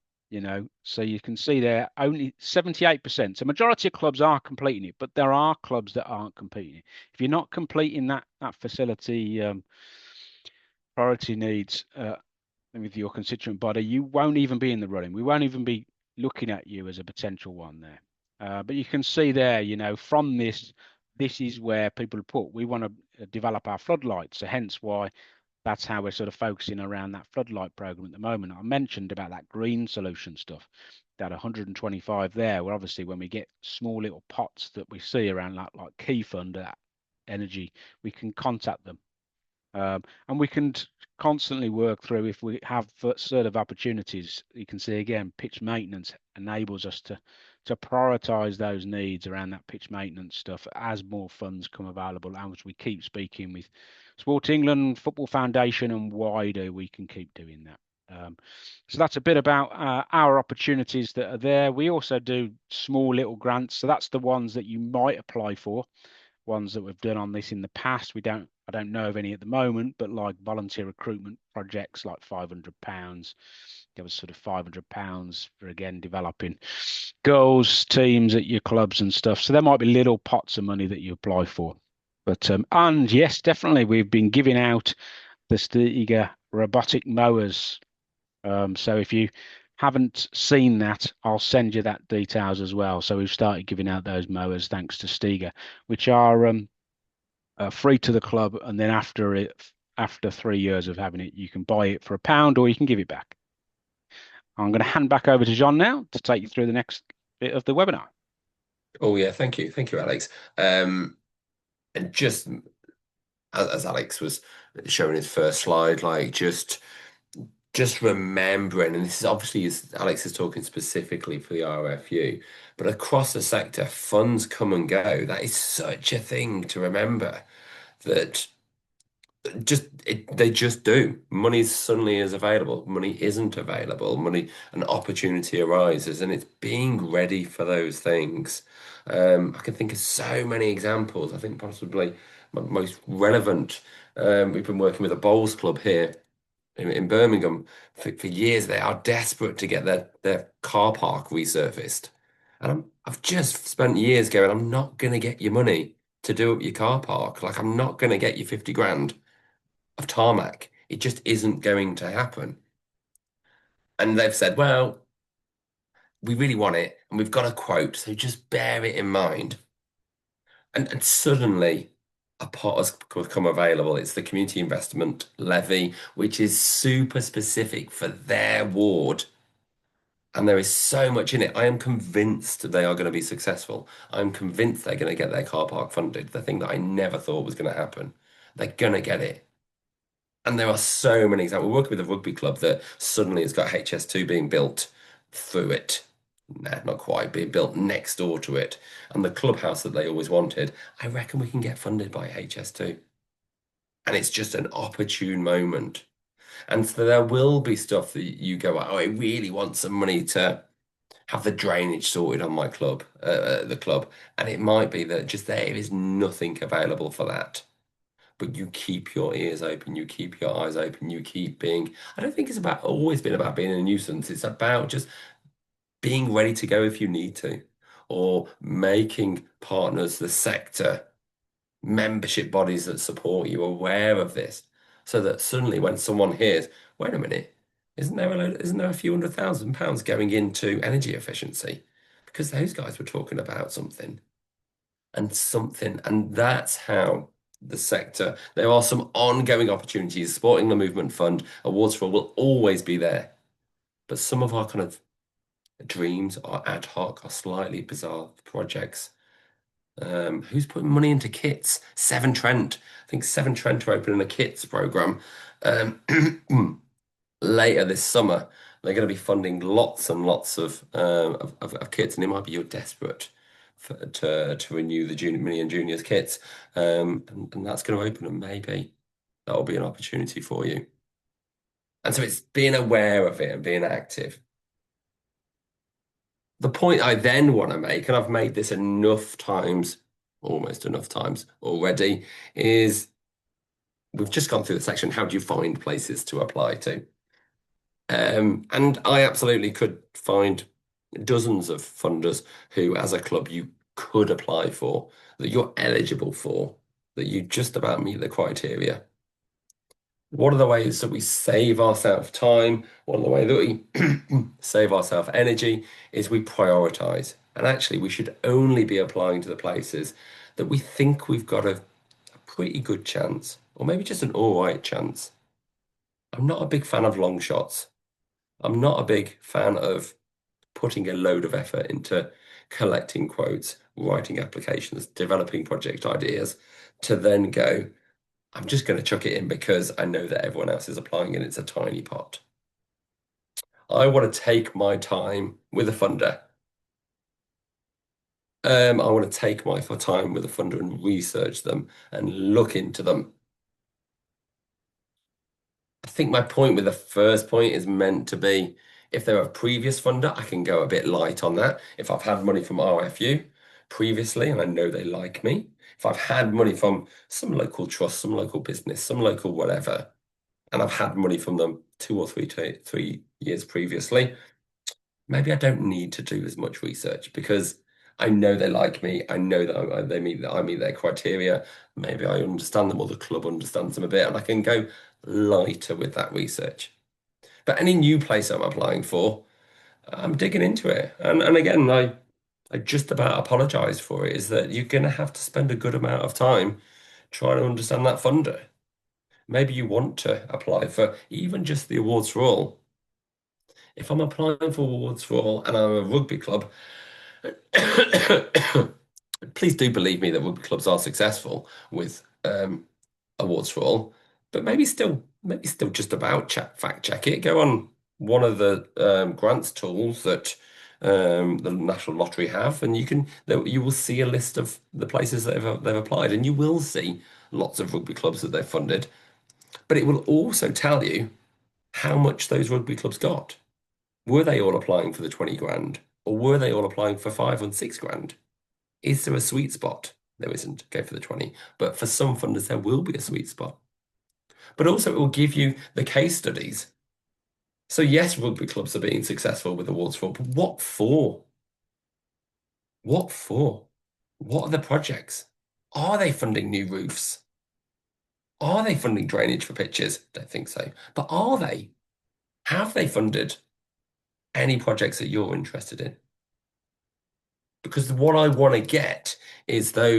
so you can see there only 78%. So majority of clubs are completing it, but there are clubs that aren't completing it. If you're not completing that facility priority needs with your constituent body, you won't even be in the running. We won't even be looking at you as a potential one there. But you can see there, from this is where people put, we want to develop our floodlights. So hence why that's how we're sort of focusing around that floodlight program at the moment. I mentioned about that green solution stuff, that 125 there, where obviously when we get small little pots that we see around like Key Fund, that energy, we can contact them. And we can constantly work through if we have sort of opportunities. You can see again, pitch maintenance enables us to prioritize those needs around that pitch maintenance stuff as more funds come available. And as we keep speaking with Sport England, Football Foundation, and wider, we can keep doing that. So that's a bit about our opportunities that are there. We also do small little grants. So that's the ones that you might apply for. Ones that we've done on this in the past. I don't know of any at the moment, but like volunteer recruitment projects like £500. There was sort of £500 for, again, developing girls teams at your clubs and stuff. So there might be little pots of money that you apply for. But and yes, definitely we've been giving out the Stiga robotic mowers. So if you haven't seen that, I'll send you that details as well. So we've started giving out those mowers thanks to Stiga, which are free to the club, and then after 3 years of having it, you can buy it for £1 or you can give it back. I'm going to hand back over to John now to take you through the next bit of the webinar. Oh yeah, thank you, Alex. And just as Alex was showing his first slide, like just just remembering, and this is obviously Alex is talking specifically for the RFU, but across the sector, funds come and go. That is such a thing to remember that they just do. Money suddenly is available. Money isn't available. Money, an opportunity arises, and it's being ready for those things. I can think of so many examples. I think possibly most relevant. We've been working with a bowls club here in Birmingham for years. They are desperate to get their car park resurfaced. And I've just spent years going, I'm not going to get your money to do up your car park. Like, I'm not going to get you 50 grand of tarmac. It just isn't going to happen. And they've said, well, we really want it and we've got a quote, so just bear it in mind. And suddenly a pot has become available. It's the community investment levy, which is super specific for their ward. And there is so much in it. I am convinced they are going to be successful. I'm convinced they're going to get their car park funded, the thing that I never thought was going to happen. They're going to get it. And there are so many examples. We're working with a rugby club that suddenly has got HS2 being built through it. Nah, not quite, being built next door to it. And the clubhouse that they always wanted, I reckon we can get funded by HS2. And it's just an opportune moment. And so there will be stuff that you go, oh, I really want some money to have the drainage sorted on my club, the club. And it might be that just there is nothing available for that. But you keep your ears open, you keep your eyes open, you keep being. I don't think it's about always been about being a nuisance. It's about just being ready to go if you need to, or making partners, the sector, membership bodies that support you aware of this, so that suddenly when someone hears, wait a minute, isn't there a few £100,000 going into energy efficiency? Because those guys were talking about something, and that's how the sector. There are some ongoing opportunities. Supporting the Movement Fund, Awards for All will always be there. But some of our kind of dreams are ad hoc, are slightly bizarre projects. Who's putting money into kits? Severn Trent. I think Severn Trent are opening a kits program later this summer. They're going to be funding lots and lots of kits, and it might be you're desperate to renew the mini and juniors kits, and that's going to open, and maybe that'll be an opportunity for you. And so it's being aware of it and being active. The point I then want to make, and I've made this enough times, almost enough times already, is we've just gone through the section, how do you find places to apply to? And I absolutely could find dozens of funders who, as a club, you could apply for, that you're eligible for, that you just about meet the criteria. What are the ways that we save ourselves time? One of the ways that we save ourselves energy is we prioritize. And actually, we should only be applying to the places that we think we've got a pretty good chance, or maybe just an all right chance. I'm not a big fan of long shots. I'm not a big fan of putting a load of effort into collecting quotes, writing applications, developing project ideas to then go, I'm just going to chuck it in because I know that everyone else is applying and it's a tiny pot. I want to take my time with a funder. I want to take my time with a funder and research them and look into them. I think my point with the first point is meant to be if they're a previous funder, I can go a bit light on that. If I've had money from RFU previously and I know they like me, if I've had money from some local trust, some local business, some local whatever, and I've had money from them 2 or 3 years previously, maybe I don't need to do as much research because I know they like me. I know that I meet their criteria. Maybe I understand them or the club understands them a bit, and I can go lighter with that research. But any new place I'm applying for, I'm digging into it. And again, I just about apologize for it, is that you're going to have to spend a good amount of time trying to understand that funder. Maybe you want to apply for even just the Awards for All. If I'm applying for Awards for All and I'm a rugby club, please do believe me that rugby clubs are successful with Awards for All. but maybe still just about fact check it. Go on one of the grants tools that the National Lottery have, and you will see a list of the places that they've applied, and you will see lots of rugby clubs that they've funded. But it will also tell you how much those rugby clubs got. Were they all applying for the 20 grand, or were they all applying for 5 and 6 grand? Is there a sweet spot? There isn't. Go for the 20. But for some funders, there will be a sweet spot. But also, it will give you the case studies. So, yes, rugby clubs are being successful with awards for, but what for? What for? What are the projects? Are they funding new roofs? Are they funding drainage for pitches? Don't think so. But are they? Have they funded any projects that you're interested in? Because what I want to get is I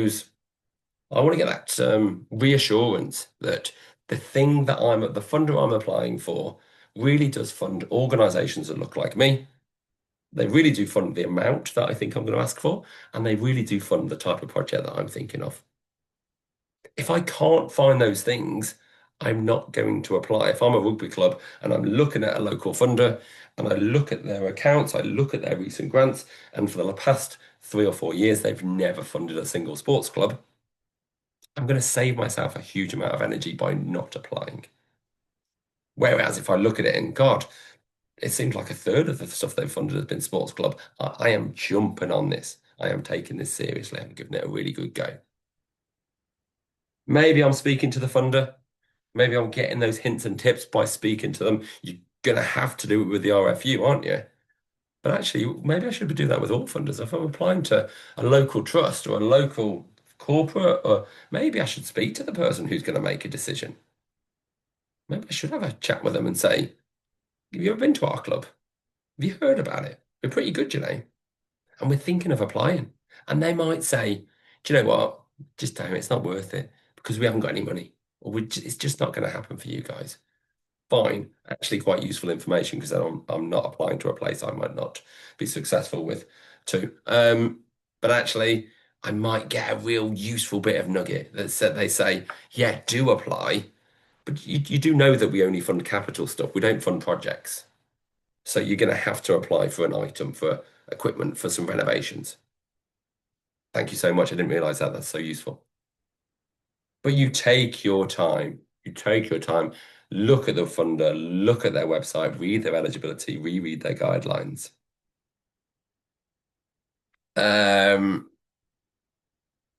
want to get that reassurance that the funder I'm applying for really does fund organizations that look like me. They really do fund the amount that I think I'm going to ask for, and they really do fund the type of project that I'm thinking of. If I can't find those things, I'm not going to apply. If I'm a rugby club and I'm looking at a local funder and I look at their accounts, I look at their recent grants, and for the past 3 or 4 years, they've never funded a single sports club, I'm going to save myself a huge amount of energy by not applying. Whereas if I look at it and God, it seems like a third of the stuff they've funded has been sports club, I am jumping on this. I am taking this seriously. I'm giving it a really good go. Maybe I'm speaking to the funder. Maybe I'm getting those hints and tips by speaking to them. You're going to have to do it with the RFU, aren't you? But actually, maybe I should be doing that with all funders. If I'm applying to a local trust or a local corporate, or maybe I should speak to the person who's going to make a decision. Maybe I should have a chat with them and say, have you ever been to our club? Have you heard about it? We're pretty good, you know, and we're thinking of applying. And they might say, do you know what? Just tell me it's not worth it because we haven't got any money, or it's just not going to happen for you guys. Fine, actually quite useful information because then I'm not applying to a place I might not be successful with too. But actually, I might get a real useful bit of nugget that said they say, yeah, do apply, but you do know that we only fund capital stuff. We don't fund projects. So you're going to have to apply for an item for equipment for some renovations. Thank you so much. I didn't realize that. That's so useful. But you take your time. You take your time. Look at the funder, look at their website, read their eligibility, reread their guidelines.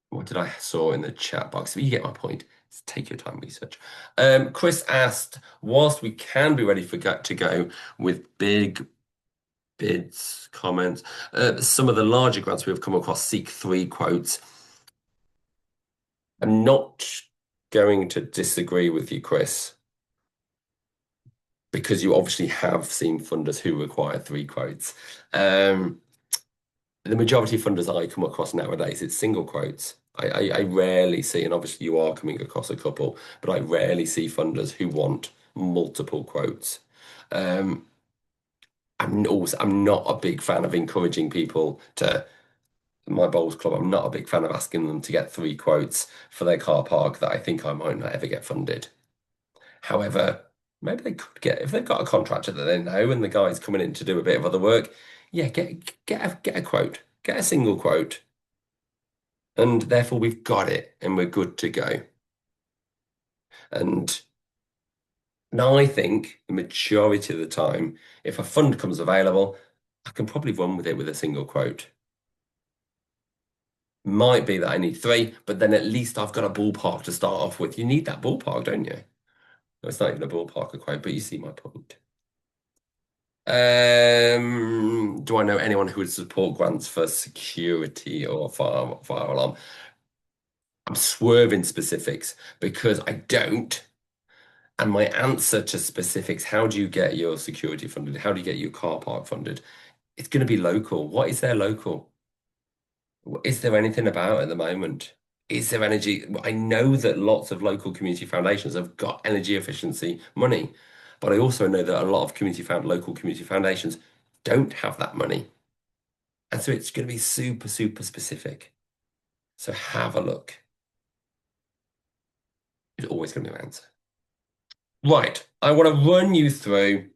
What did I saw in the chat box? You get my point. Take your time, research. Chris asked, whilst we can be ready to go with big bids, comments, some of the larger grants we have come across seek 3 quotes. I'm not going to disagree with you, Chris, because you obviously have seen funders who require 3 quotes. The majority of funders I come across nowadays, it's single quotes. I rarely see, and obviously you are coming across a couple, but I rarely see funders who want multiple quotes. I'm not a big fan of encouraging people to my bowls club. I'm not a big fan of asking them to get 3 quotes for their car park that I think I might not ever get funded. However, maybe they could get if they've got a contractor that they know and the guy's coming in to do a bit of other work. Yeah, get a quote, get a single quote, and therefore we've got it and we're good to go. And now I think the majority of the time, if a fund comes available, I can probably run with it with a single quote. Might be that I need 3, but then at least I've got a ballpark to start off with. You need that ballpark, don't you? No, it's not even a ballpark, a quote, but you see my point. Do I know anyone who would support grants for security or fire alarm? I'm swerving specifics because I don't. And my answer to specifics, how do you get your security funded? How do you get your car park funded? It's going to be local. What is there local? Is there anything about at the moment? Is there energy? I know that lots of local community foundations have got energy efficiency money, but I also know that a lot of local community foundations don't have that money. And so it's going to be super, super specific. So have a look. It's always going to be an answer. Right. I want to run you through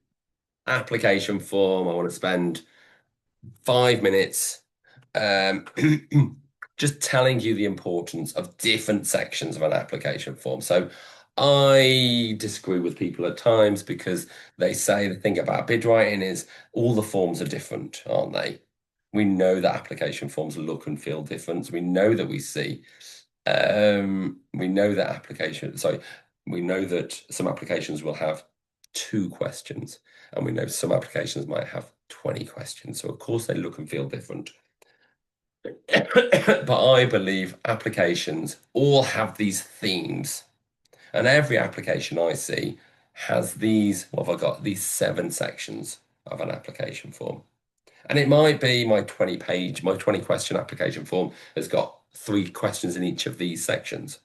application form. I want to spend 5 minutes um, just telling you the importance of different sections of an application form. So I disagree with people at times because they say the thing about bid writing is all the forms are different, aren't they? We know that application forms look and feel different. We know that we know that we know that some applications will have 2 questions, and we know some applications might have 20 questions. So of course they look and feel different. But I believe applications all have these themes, and every application I see has these, what have I got? These 7 sections of an application form. And it might be my 20 question application form has got 3 questions in each of these sections.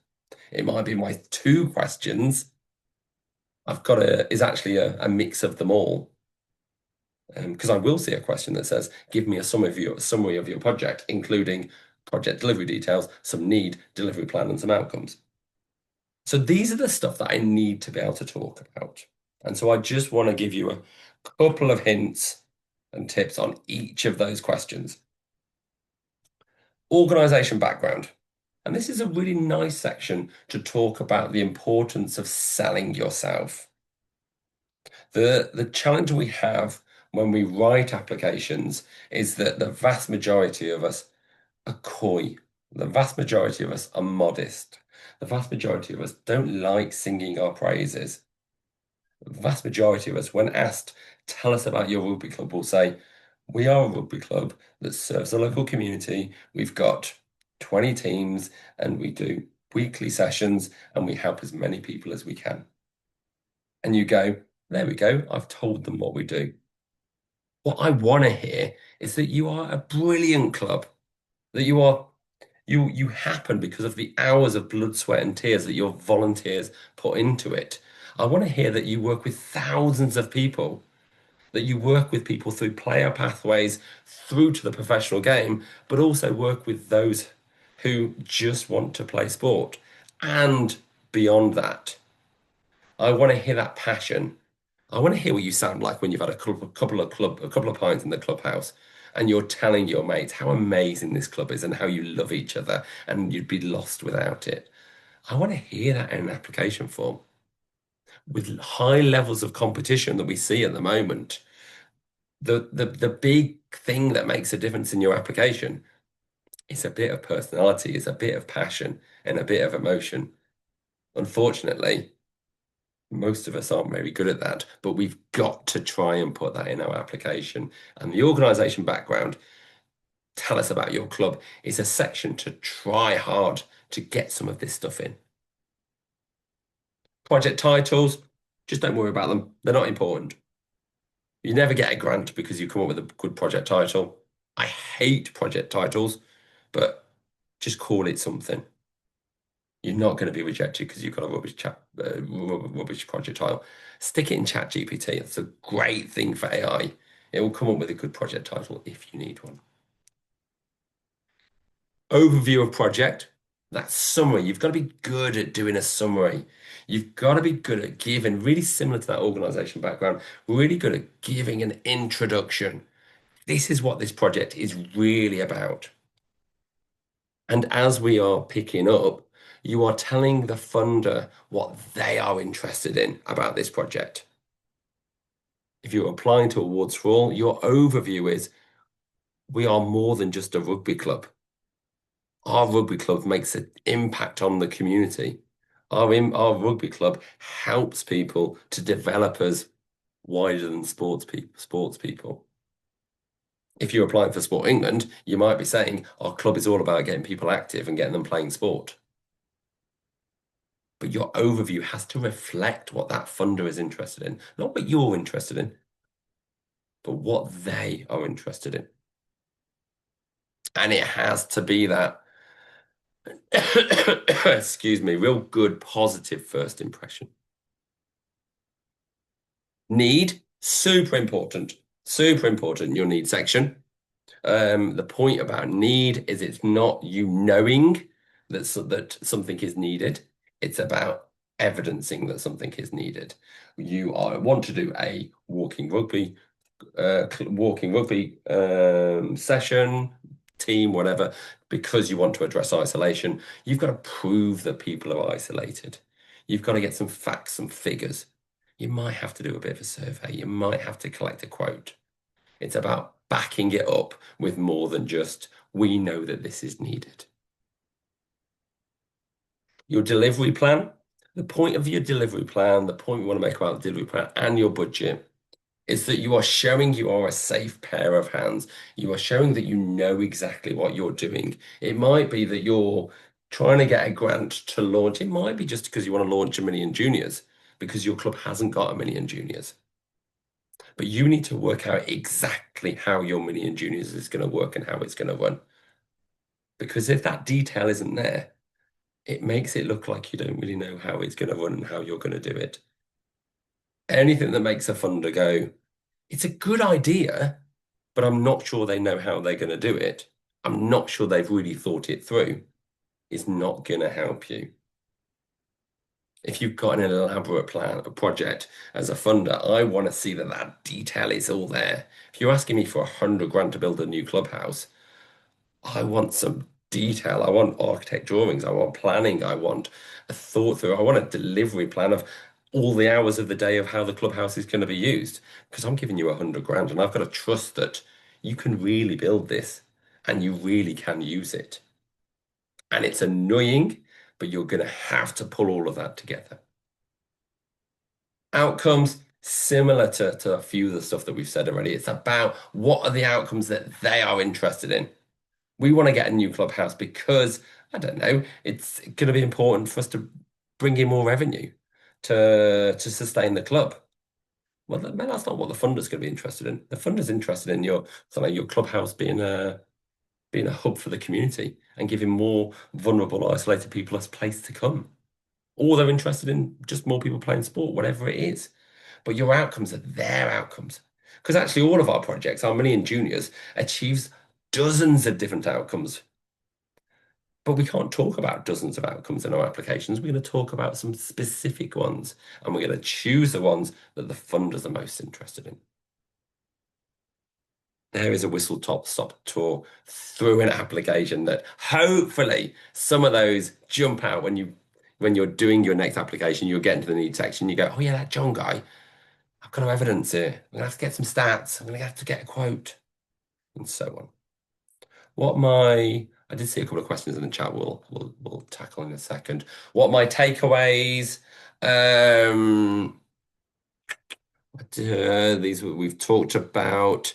It might be my 2 questions is actually a mix of them all. Because I will see a question that says, give me a summary of your project, including project delivery details, some need, delivery plan, and some outcomes. So these are the stuff that I need to be able to talk about. And so I just want to give you a couple of hints and tips on each of those questions. Organization background. And this is a really nice section to talk about the importance of selling yourself. The challenge we have when we write applications is that the vast majority of us are coy. The vast majority of us are modest. The vast majority of us don't like singing our praises. The vast majority of us, when asked, tell us about your rugby club, will say, we are a rugby club that serves the local community. We've got 20 teams and we do weekly sessions and we help as many people as we can. And you go, there we go. I've told them what we do. What I want to hear is that you are a brilliant club, that you happen because of the hours of blood, sweat, and tears that your volunteers put into it. I want to hear that you work with thousands of people, that you work with people through player pathways through to the professional game, but also work with those who just want to play sport. And beyond that, I want to hear that passion. I want to hear what you sound like when you've had a couple of pints in the clubhouse and you're telling your mates how amazing this club is and how you love each other and you'd be lost without it. I want to hear that in an application form. With high levels of competition that we see at the moment, the big thing that makes a difference in your application is a bit of personality, is a bit of passion, and a bit of emotion. Unfortunately, most of us aren't very good at that, but we've got to try and put that in our application. And the organization background, tell us about your club, is a section to try hard to get some of this stuff in. Project titles, just don't worry about them. They're not important. You never get a grant because you come up with a good project title. I hate project titles, but just call it something. You're not going to be rejected because you've got a rubbish project title. Stick it in ChatGPT. It's a great thing for AI. It will come up with a good project title if you need one. Overview of project. That summary. You've got to be good at doing a summary. You've got to be good at giving, really similar to that organization background, really good at giving an introduction. This is what this project is really about. And as we are picking up, you are telling the funder what they are interested in about this project. If you're applying to Awards for All, your overview is we are more than just a rugby club. Our rugby club makes an impact on the community. Our rugby club helps people to develop as wider than sports people. If you're applying for Sport England, you might be saying our club is all about getting people active and getting them playing sport. But your overview has to reflect what that funder is interested in, not what you're interested in, but what they are interested in. And it has to be that, excuse me, real good, positive first impression. Need, super important, in your need section. The point about need is it's not you knowing that something is needed. It's about evidencing that something is needed. You want to do a walking rugby session, team, whatever, because you want to address isolation. You've got to prove that people are isolated. You've got to get some facts, some figures. You might have to do a bit of a survey. You might have to collect a quote. It's about backing it up with more than just, we know that this is needed. Your delivery plan, the point of your delivery plan, the point we want to make about the delivery plan and your budget is that you are showing you are a safe pair of hands. You are showing that you know exactly what you're doing. It might be that you're trying to get a grant to launch. It might be just because you want to launch a million juniors because your club hasn't got a million juniors. But you need to work out exactly how your million juniors is going to work and how it's going to run. Because if that detail isn't there, it makes it look like you don't really know how it's going to run and how you're going to do it. Anything that makes a funder go, it's a good idea, but I'm not sure they know how they're going to do it. I'm not sure they've really thought it through. Is not going to help you. If you've got an elaborate plan, a project as a funder, I want to see that that detail is all there. If you're asking me for 100 grand to build a new clubhouse, I want some detail. I want architect drawings. I want planning. I want a thought through. I want a delivery plan of all the hours of the day of how the clubhouse is going to be used. Because I'm giving you 100 grand and I've got to trust that you can really build this and you really can use it. And it's annoying, but you're going to have to pull all of that together. Outcomes, similar to a few of the stuff that we've said already. It's about what are the outcomes that they are interested in. We want to get a new clubhouse because, I don't know, it's going to be important for us to bring in more revenue to sustain the club. Well, that's not what the funder's going to be interested in. The funder's interested in your clubhouse being a hub for the community and giving more vulnerable, isolated people a place to come. Or they're interested in just more people playing sport, whatever it is. But your outcomes are their outcomes. Because actually, all of our projects, our Million Juniors, achieves dozens of different outcomes. But we can't talk about dozens of outcomes in our applications. We're going to talk about some specific ones, and we're going to choose the ones that the funders are most interested in. There is a whistle top stop tour through an application that hopefully some of those jump out when you're doing your next application, you're getting to the needs section, you go, oh yeah, that John guy, I've got to evidence it. I'm gonna have to get some stats. I'm gonna have to get a quote, and so on. I did see a couple of questions in the chat. We'll tackle in a second. What my takeaways? These we've talked about.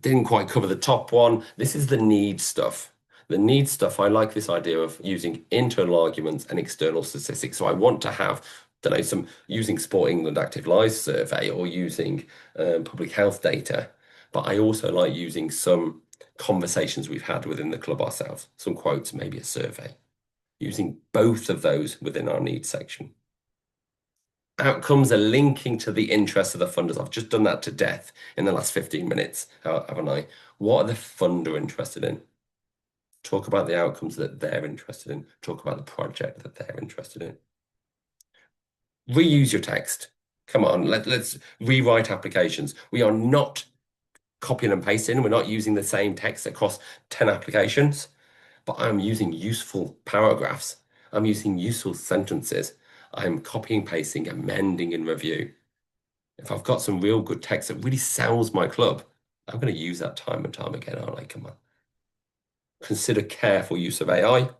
Didn't quite cover the top one. This is the need stuff. The need stuff, I like this idea of using internal arguments and external statistics. So I want to have, don't know, some using Sport England Active Lives survey or using public health data. But I also like using some conversations we've had within the club ourselves, some quotes, maybe a survey, using both of those within our needs section. Outcomes are linking to the interests of the funders. I've just done that to death in the last 15 minutes, haven't I? What are the funder interested in? Talk about the outcomes that they're interested in. Talk about the project that they're interested in. Reuse your text. Come on, let's rewrite applications. We are not copying and pasting. We're not using the same text across 10 applications, but I'm using useful paragraphs. I'm using useful sentences. I'm copying, pasting, amending, and review. If I've got some real good text that really sells my club, I'm going to use that time and time again, aren't I? Come on. Consider careful use of AI.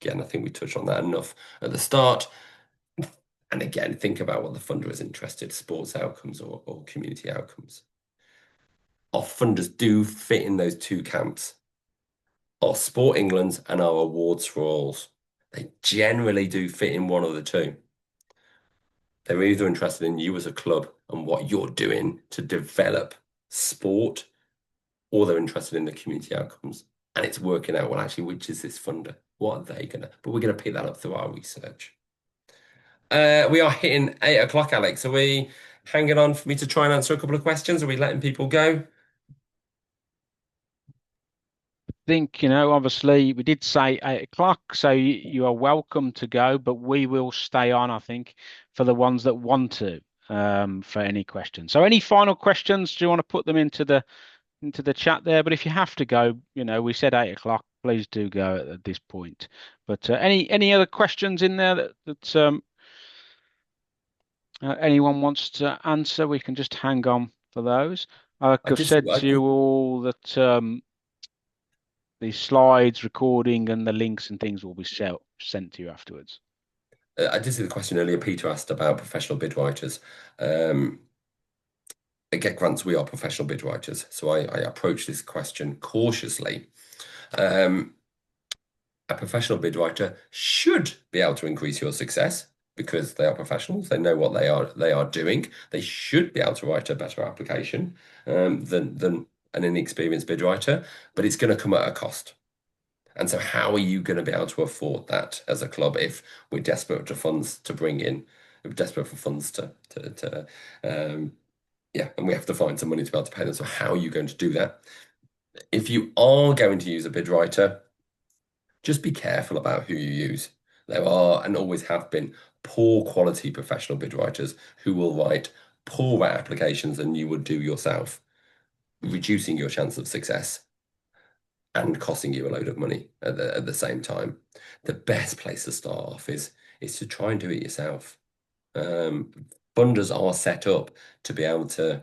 Again, I think we touched on that enough at the start. And again, think about what the funder is interested, sports outcomes or community outcomes. Our funders do fit in those two camps. Our Sport England's and our awards for alls. They generally do fit in one of the two. They're either interested in you as a club and what you're doing to develop sport, or they're interested in the community outcomes. And it's working out, well, actually, which is this funder? What are they gonna? But we're gonna pick that up through our research. We are hitting 8 o'clock, Alex. Are we hanging on for me to try and answer a couple of questions? Are we letting people go? think, obviously we did say 8 o'clock, so you are welcome to go, but we will stay on, I think, for the ones that want to, for any questions. So any final questions? Do you want to put them into the chat there? But if you have to go, we said 8 o'clock. Please do go at this point. But any other questions in there that anyone wants to answer? We can just hang on for those. Like I I've just, said I to you just, all that the slides, recording, and the links and things will be sent to you afterwards. I did see the question earlier. Peter asked about professional bid writers. Um, at Get Grants, we are professional bid writers, so I approach this question cautiously. Um, a professional bid writer should be able to increase your success because they are professionals. They know what they are doing. They should be able to write a better application than an inexperienced bid writer, but it's going to come at a cost. And so, how are you going to be able to afford that as a club if we're desperate for funds to bring in? We're desperate for funds to yeah, and we have to find some money to be able to pay them. So, how are you going to do that? If you are going to use a bid writer, just be careful about who you use. There are and always have been poor quality professional bid writers who will write poorer applications than you would do yourself, reducing your chance of success and costing you a load of money at the same time. The best place to start off is to try and do it yourself. Um, Funders are set up to be able to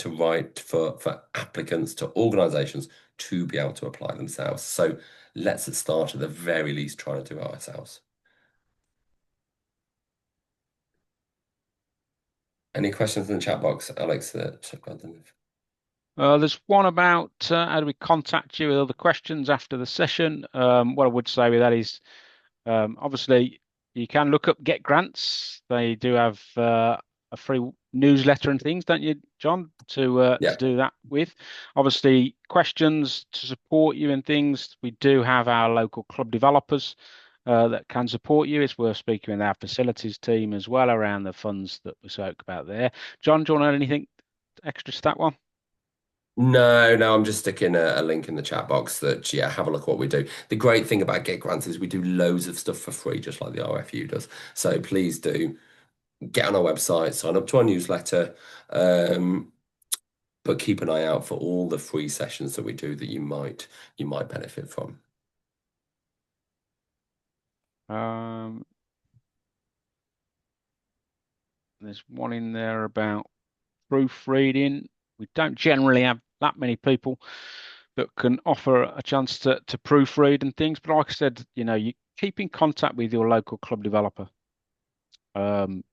write for applicants to organisations to be able to apply themselves. So let's start at the very least trying to do it ourselves. Any questions in the chat box, Alex? That I've got them. There's one about how do we contact you with other questions after the session. What I would say with that is, obviously, you can look up Get Grants. They do have a free newsletter and things, don't you, John, to Yeah. do that with. Obviously, questions to support you and things. We do have our local club developers that can support you. It's worth speaking with our facilities team as well around the funds that we spoke about there. John, do you want to add anything extra to that one? No, I'm just sticking a link in the chat box that, yeah, have a look at what we do. The great thing about Get Grants is we do loads of stuff for free, just like the RFU does. So please do get on our website, sign up to our newsletter, but keep an eye out for all the free sessions that we do that you might benefit from. Um, there's one in there about proofreading. We don't generally have that many people that can offer a chance to proofread and things. But like I said, you keep in contact with your local club developer. Find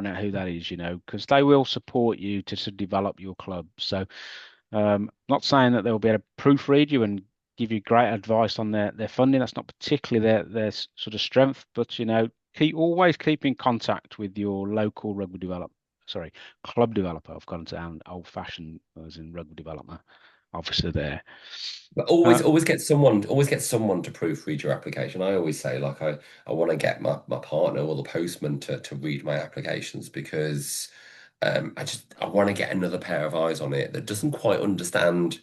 out who that is, because they will support you to develop your club. So, not saying that they'll be able to proofread you and give you great advice on their funding. That's not particularly their sort of strength, but always keep in contact with your local rugby developer. Sorry, club developer. I've gone to old-fashioned as in rugby developer officer there. But Uh, always get someone to proofread your application. I always say, like, I want to get my partner or the postman to read my applications because I want to get another pair of eyes on it that doesn't quite understand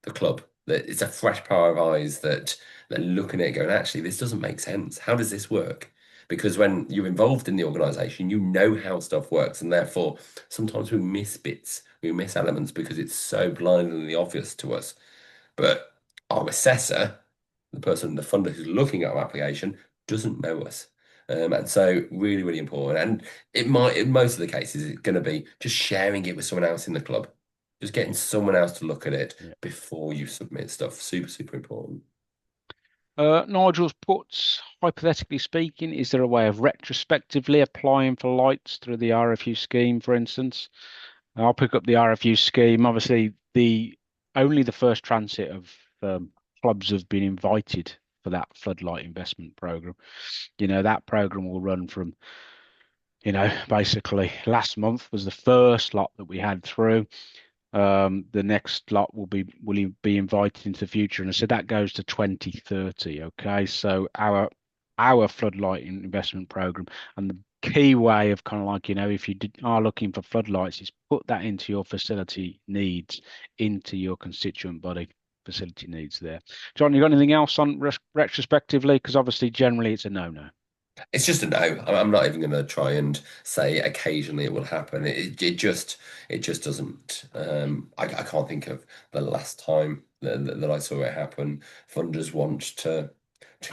the club. That it's a fresh pair of eyes that they're looking at it going, actually, this doesn't make sense. How does this work? Because when you're involved in the organization, you know how stuff works, and therefore sometimes we miss bits, we miss elements because it's so blindingly obvious to us. But our assessor, the person, the funder who's looking at our application, doesn't know us. And so really, really important. And it might, in most of the cases, it's going to be just sharing it with someone else in the club. Just getting someone else to look at it yeah. before you submit stuff. Super, super important. Nigel's puts, hypothetically speaking, is there a way of retrospectively applying for lights through the RFU scheme, for instance? I'll pick up the RFU scheme. Obviously, only the first transit of clubs have been invited for that floodlight investment program. That program will run from, basically last month was the first lot that we had through. The next lot will be invited into the future, and so that goes to 2030. Okay, so our floodlight investment program, and the key way of kind of like if you are looking for floodlights is put that into your facility needs into your constituent body. facility needs there. John, you got anything else on retrospectively? Because obviously, generally, it's a no-no. It's just a no. I'm not even going to try and say occasionally it will happen. It just doesn't. I can't think of the last time that I saw it happen. Funders want to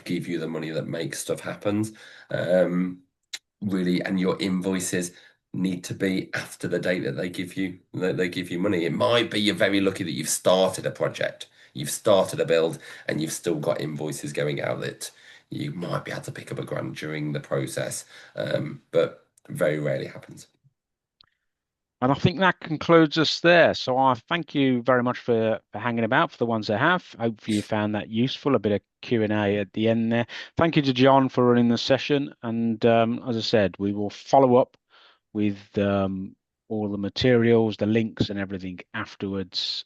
give you the money that makes stuff happen. Um, really, and your invoices need to be after the date that they give you money. It might be you're very lucky that you've started a project, you've started a build, and you've still got invoices going out that you might be able to pick up a grant during the process. But very rarely happens. And I think that concludes us there. So I thank you very much for hanging about for the ones that have. Hopefully you found that useful, a bit of Q&A at the end there. Thank you to John for running the session. And as I said, we will follow up with all the materials, the links and everything afterwards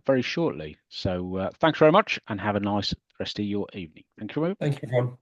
very shortly. So thanks very much and have a nice rest of your evening. Thank you very much. Thank you, everyone.